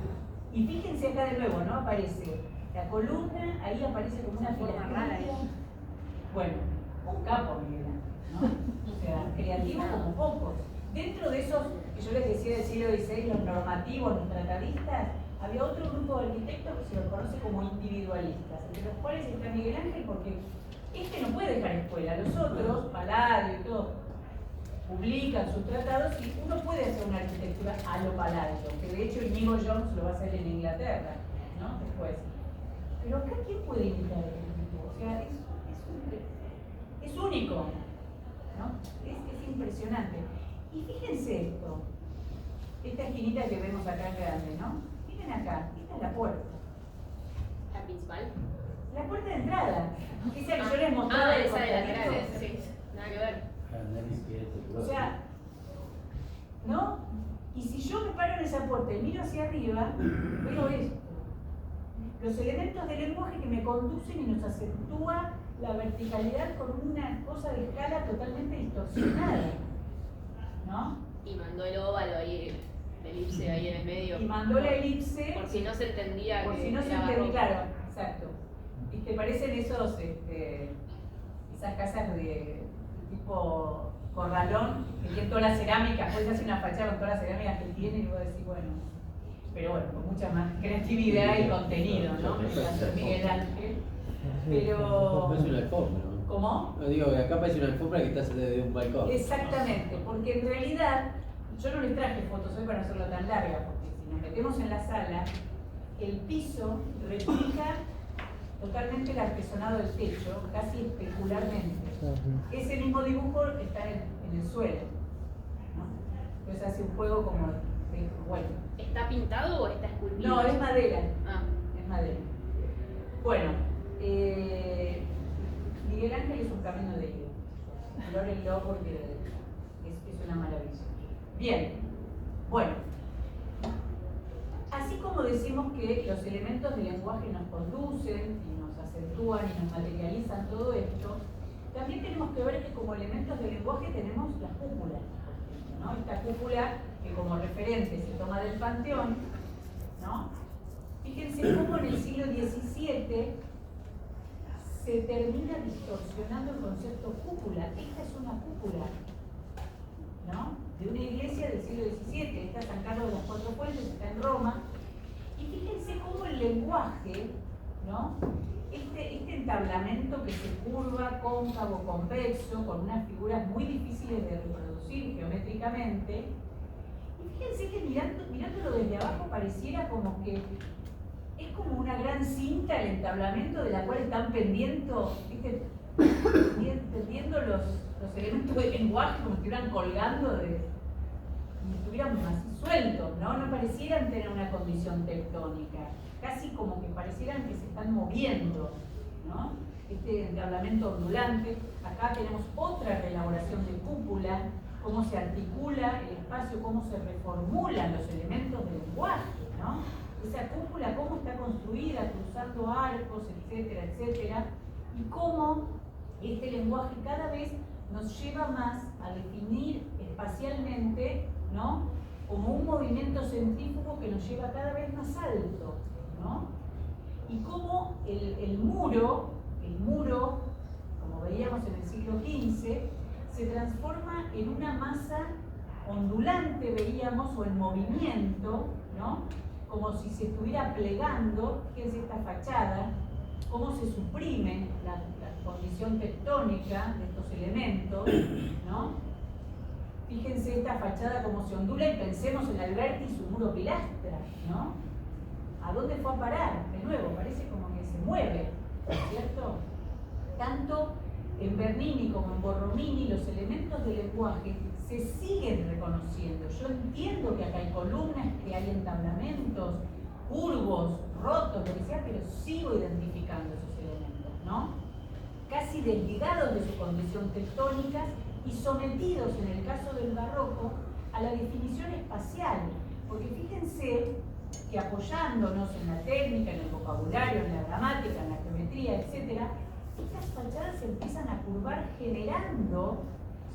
y fíjense acá de nuevo, ¿no? Aparece la columna, ahí aparece como una Forma forma rara rara. ahí. Bueno, un capo, Miguel, ¿no? O sea, creativo como pocos. Dentro de esos, que yo les decía del siglo XVI, los normativos, los tratadistas, había otro grupo de arquitectos que se los conoce como individualistas, entre los cuales está Miguel Ángel, porque este no puede dejar escuela, los otros, Palladio y todo, publican sus tratados y uno puede hacer una arquitectura a lo Palladio, que de hecho Inigo Jones lo va a hacer en Inglaterra, ¿no? Después. Pero acá, ¿quién puede imitar el tipo? O sea, es único, ¿no? Es impresionante. Y fíjense esto, esta esquinita que vemos acá grande, ¿no? Miren acá, esta es la puerta. ¿La principal? La puerta de entrada, esa que yo les mostraba de esa de costadito. laterales, sí, nada que ver. O sea, ¿no? Y si yo me paro en esa puerta y miro hacia arriba, veo esto. Los elementos del lenguaje que me conducen y nos acentúa la verticalidad con una cosa de escala totalmente distorsionada, ¿no? Y mandó el óvalo ahí, el elipse ahí en el medio. Y mandó la elipse, Por si no se entendía por que si no se era entendía, barroco. claro, exacto. Y te parecen esos, esas casas de tipo corralón, que tienen todas las cerámicas, puedes hacer una fachada con todas las cerámicas que tienen y vos decís, bueno. pero bueno, con mucha más creatividad y contenido, ¿no? En el caso de Miguel Ángel. Pero... Parece una alfombra, ¿no? ¿Cómo? No, digo que acá parece una alfombra que está de un balcón. Exactamente, porque en realidad yo no les traje fotos hoy para no hacerlo tan larga, porque si nos metemos en la sala, el piso replica totalmente el artesonado del techo, casi especularmente. Ese mismo dibujo está en el suelo, ¿no? Entonces hace un juego como de, bueno. ¿Está pintado o está esculpido? No, es madera. Ah. Es madera. Bueno, Miguel Ángel es un camino de ida. Valórenlo porque es una maravilla. Bien, bueno. Así como decimos que los elementos del lenguaje nos conducen y nos acentúan y nos materializan todo esto, también tenemos que ver que como elementos del lenguaje tenemos las cúpulas, ¿no? Esta cúpula que como referente se toma del Panteón, ¿no? Fíjense cómo en el siglo XVII se termina distorsionando el concepto cúpula. Esta es una cúpula, ¿no? De una iglesia del siglo XVII. Está San Carlos de las Cuatro Fuentes, está en Roma. Y fíjense cómo el lenguaje, ¿no? Este entablamento que se curva, cóncavo, convexo, con unas figuras muy difíciles de reproducir geométricamente. Y fíjense que mirándolo desde abajo pareciera como que es como una gran cinta el entablamento de la cual están pendiendo, ¿viste? Tendiendo los elementos del lenguaje como si estuvieran colgando como si estuvieran así sueltos, ¿no? No parecieran tener una condición tectónica, casi como que parecieran que se están moviendo, ¿no? Este entablamento ondulante. Acá tenemos otra reelaboración de cúpula, cómo se articula el espacio, cómo se reformulan los elementos del lenguaje, ¿no? Esa cúpula, cómo está construida, cruzando arcos, etcétera, etcétera, y cómo este lenguaje cada vez nos lleva más a definir espacialmente, ¿no? Como un movimiento centrífugo que nos lleva cada vez más alto, ¿no? Y cómo el muro, como veíamos en el siglo XV, se transforma en una masa ondulante, veíamos, o en movimiento, ¿no? Como si se estuviera plegando. Fíjense esta fachada, cómo se suprime la condición tectónica de estos elementos, ¿no? Fíjense esta fachada como se ondula y pensemos en Alberti y su muro pilastra, ¿no? ¿A dónde fue a parar? De nuevo, parece como que se mueve, ¿cierto? Tanto en Bernini como en Borromini los elementos del lenguaje se siguen reconociendo. Yo entiendo que acá hay columnas, que hay entablamentos, curvos, rotos, lo que sea, pero sigo identificando esos elementos, ¿no? Casi desligados de su condición tectónica y sometidos, en el caso del barroco, a la definición espacial. Porque fíjense que apoyándonos en la técnica, en el vocabulario, en la gramática, en la geometría, etc., estas fachadas se empiezan a curvar generando,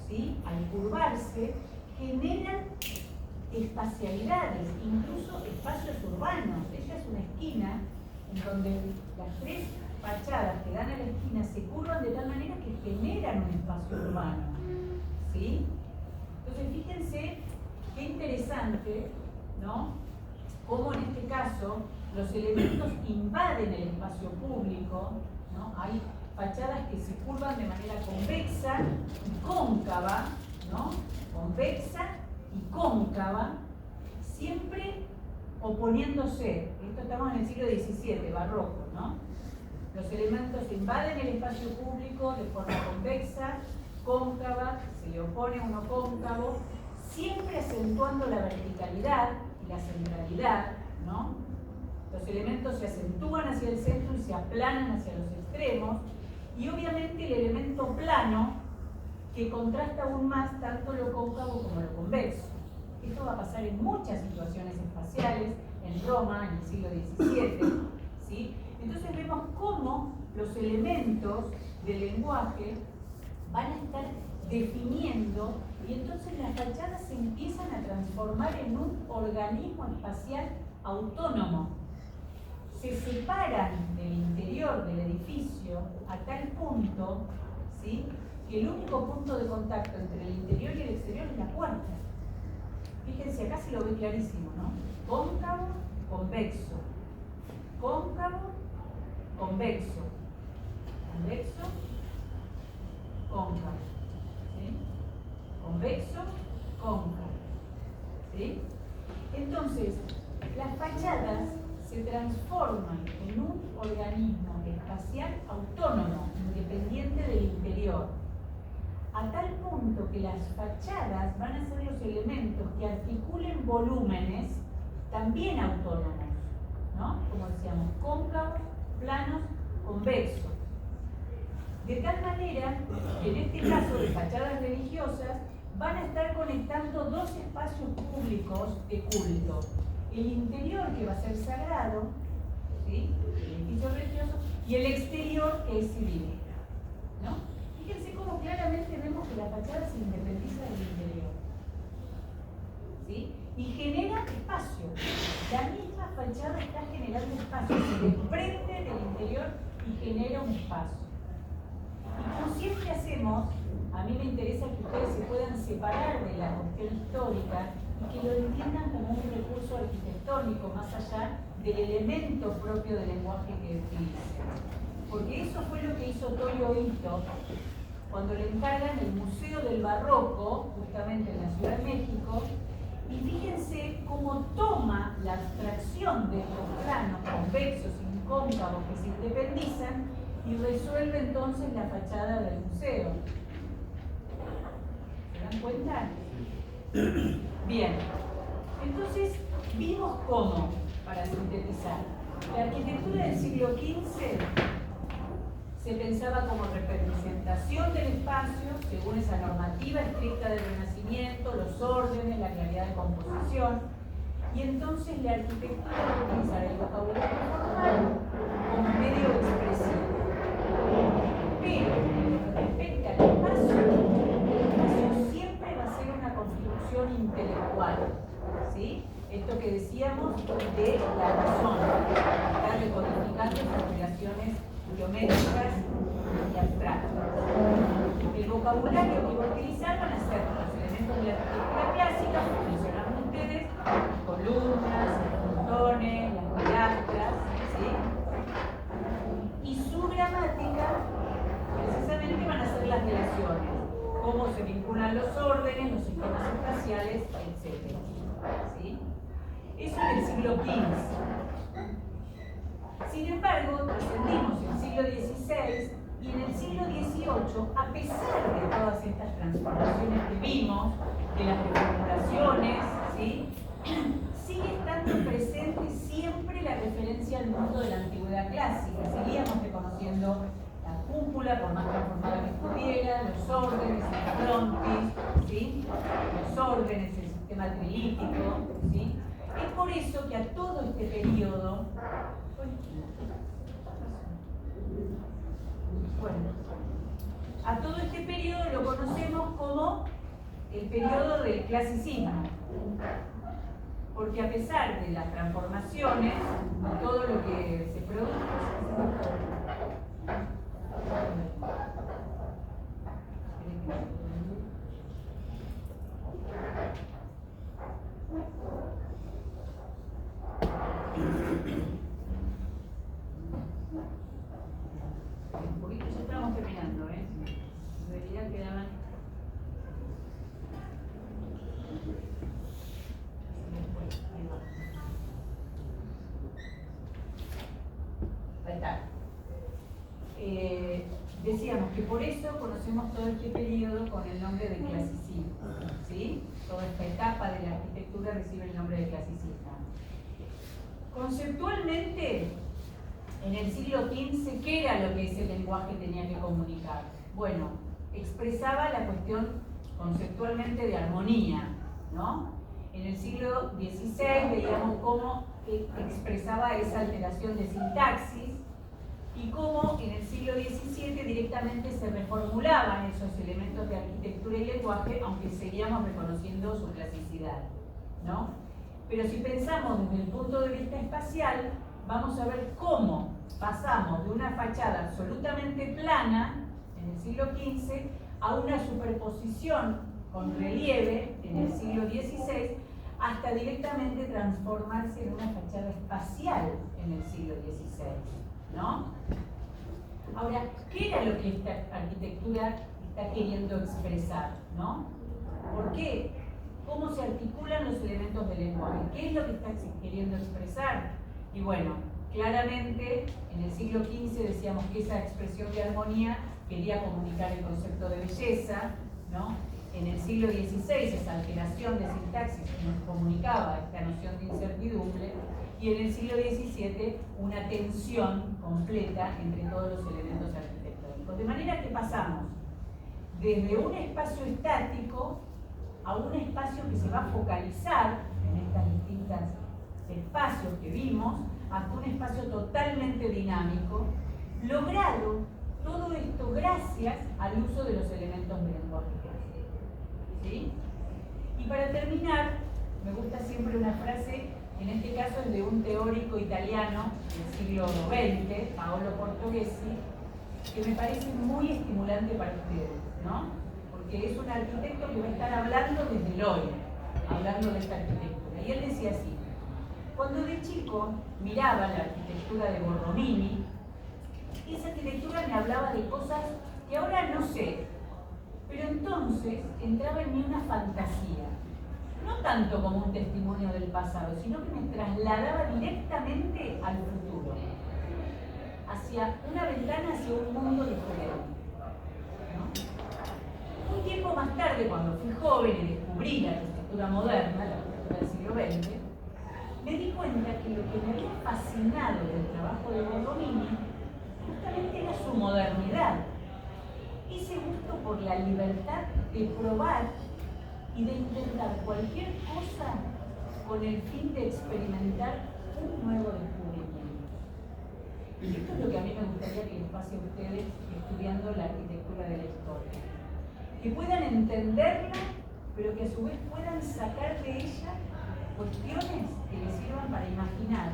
¿sí? Al curvarse, generan espacialidades, incluso espacios urbanos. Esta es una esquina en donde las tres fachadas que dan a la esquina se curvan de tal manera que generan un espacio urbano, ¿sí? Entonces fíjense qué interesante, ¿no? Cómo en este caso los elementos invaden el espacio público, ¿no? Hay fachadas que se curvan de manera convexa y cóncava, ¿no? Convexa y cóncava, siempre oponiéndose. Esto estamos en el siglo XVII, barroco, ¿no? Los elementos invaden el espacio público de forma convexa, cóncava, se le opone uno cóncavo, siempre acentuando la verticalidad y la centralidad, ¿no? Los elementos se acentúan hacia el centro y se aplanan hacia los extremos, y obviamente el elemento plano que contrasta aún más tanto lo cóncavo como lo convexo. Esto va a pasar en muchas situaciones espaciales, en Roma, en el siglo XVII, ¿sí? Entonces vemos cómo los elementos del lenguaje van a estar definiendo, y entonces las fachadas se empiezan a transformar en un organismo espacial autónomo. Se separan del interior del edificio a tal punto, ¿sí?, que el único punto de contacto entre el interior y el exterior es la puerta. Fíjense, acá se lo ve clarísimo, ¿no? Cóncavo convexo, cóncavo, convexo, convexo, cóncavo, ¿sí? Convexo, cóncavo, ¿sí? Entonces, las fachadas se transforman en un organismo espacial autónomo, independiente del interior, a tal punto que las fachadas van a ser los elementos que articulen volúmenes también autónomos, ¿no? Como decíamos, cóncavos, planos, convexos. De tal manera que en este caso de fachadas religiosas van a estar conectando dos espacios públicos de culto. El interior, que va a ser sagrado, ¿sí? El edificio religioso, y el exterior, que es civil, ¿no? Fíjense cómo claramente vemos que la fachada se independiza del interior, ¿sí? Y genera espacio. La misma fachada está generando espacio, se desprende del interior y genera un espacio. Y como siempre hacemos, a mí me interesa que ustedes se puedan separar de la cuestión histórica y que lo entiendan como un recurso arquitectónico más allá del elemento propio del lenguaje que utilicen. Porque eso fue lo que hizo Toyo Ito cuando le encargan el Museo del Barroco, justamente en la Ciudad de México, y fíjense cómo toma la abstracción de estos planos convexos y cóncavos que se independizan y resuelve entonces la fachada del museo. ¿Se dan cuenta? Bien, entonces vimos cómo, para sintetizar, la arquitectura del siglo XV se pensaba como representación del espacio según esa normativa estricta del Renacimiento, los órdenes, la claridad de composición, y entonces la arquitectura va a utilizar el vocabulario formal como medio expresivo. Pero en lo que respecta al espacio, el espacio siempre va a ser una construcción intelectual, ¿sí? Esto que decíamos de la razón, está recodificando esas relaciones geométricas y abstractas. El vocabulario que va a utilizar van a ser los elementos de la arquitectura clásica, como mencionaron ustedes, las columnas, los frontones, las pilastras, ¿sí? Y su gramática, precisamente, van a ser las relaciones, cómo se vinculan los órdenes, los sistemas espaciales, etc. ¿Sí? Eso en el siglo XV. Sin embargo, trascendimos el siglo XVI y en el siglo XVIII, a pesar de todas estas transformaciones que vimos, de las reformulaciones, ¿sí? Sigue estando presente siempre la referencia al mundo de la antigüedad clásica. Seguíamos reconociendo la cúpula, por más transformada que estuviera, los órdenes, el frontis, ¿sí? Los órdenes, el sistema trilítico, ¿sí? Es por eso que a todo este periodo, a todo este periodo lo conocemos como el periodo del clasicismo, porque a pesar de las transformaciones, todo lo que se produjo un poquito, ya estábamos terminando, ¿eh? En realidad quedaban. Ahí está. Decíamos que por eso conocemos todo este periodo con el nombre de clasicismo, ¿sí? Toda esta etapa de la arquitectura recibe el nombre de clasicismo. Conceptualmente, en el siglo XV, ¿qué era lo que ese lenguaje tenía que comunicar? Bueno, expresaba la cuestión conceptualmente de armonía, ¿no? En el siglo XVI veíamos cómo expresaba esa alteración de sintaxis y cómo en el siglo XVII directamente se reformulaban esos elementos de arquitectura y lenguaje, aunque seguíamos reconociendo su clasicidad, ¿no? Pero si pensamos desde el punto de vista espacial, vamos a ver cómo pasamos de una fachada absolutamente plana en el siglo XV a una superposición con relieve en el siglo XVI, hasta directamente transformarse en una fachada espacial en el siglo XVI, ¿no? Ahora, ¿qué era lo que esta arquitectura está queriendo expresar, ¿no? ¿Por qué? ¿Cómo se articulan los elementos del lenguaje? ¿Qué es lo que está queriendo expresar? Y bueno, claramente en el siglo XV decíamos que esa expresión de armonía quería comunicar el concepto de belleza, ¿no? En el siglo XVI esa alteración de sintaxis nos comunicaba esta noción de incertidumbre, y en el siglo XVII una tensión completa entre todos los elementos arquitectónicos. De manera que pasamos desde un espacio estático a un espacio que se va a focalizar en estas distintas espacios que vimos, hasta un espacio totalmente dinámico, logrado todo esto gracias al uso de los elementos del lenguaje clásico. ¿Sí? Y para terminar, me gusta siempre una frase, en este caso es de un teórico italiano del siglo XX, Paolo Portoghesi, que me parece muy estimulante para ustedes, ¿no? Porque es un arquitecto que va a estar hablando desde el hoy, hablando de esta arquitectura. Y él decía así: cuando de chico miraba la arquitectura de Borromini, esa arquitectura me hablaba de cosas que ahora no sé, pero entonces entraba en mí una fantasía, no tanto como un testimonio del pasado, sino que me trasladaba directamente al futuro, hacia una ventana hacia un mundo diferente, ¿no? Un tiempo más tarde, cuando fui joven y descubrí la arquitectura moderna, la arquitectura del siglo XX, me di cuenta que lo que me había fascinado del trabajo de Borromini justamente era su modernidad, ese gusto por la libertad de probar y de intentar cualquier cosa con el fin de experimentar un nuevo descubrimiento. Y esto es lo que a mí me gustaría que les pase a ustedes estudiando la arquitectura de la historia. Que puedan entenderla, pero que a su vez puedan sacar de ella cuestiones que les sirvan para imaginar,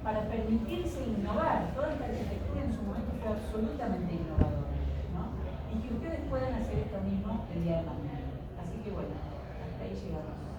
para permitirse innovar. Toda esta arquitectura en su momento fue absolutamente innovadora, ¿no? Y que ustedes puedan hacer esto mismo el día de mañana. Así que bueno, hasta ahí llegamos.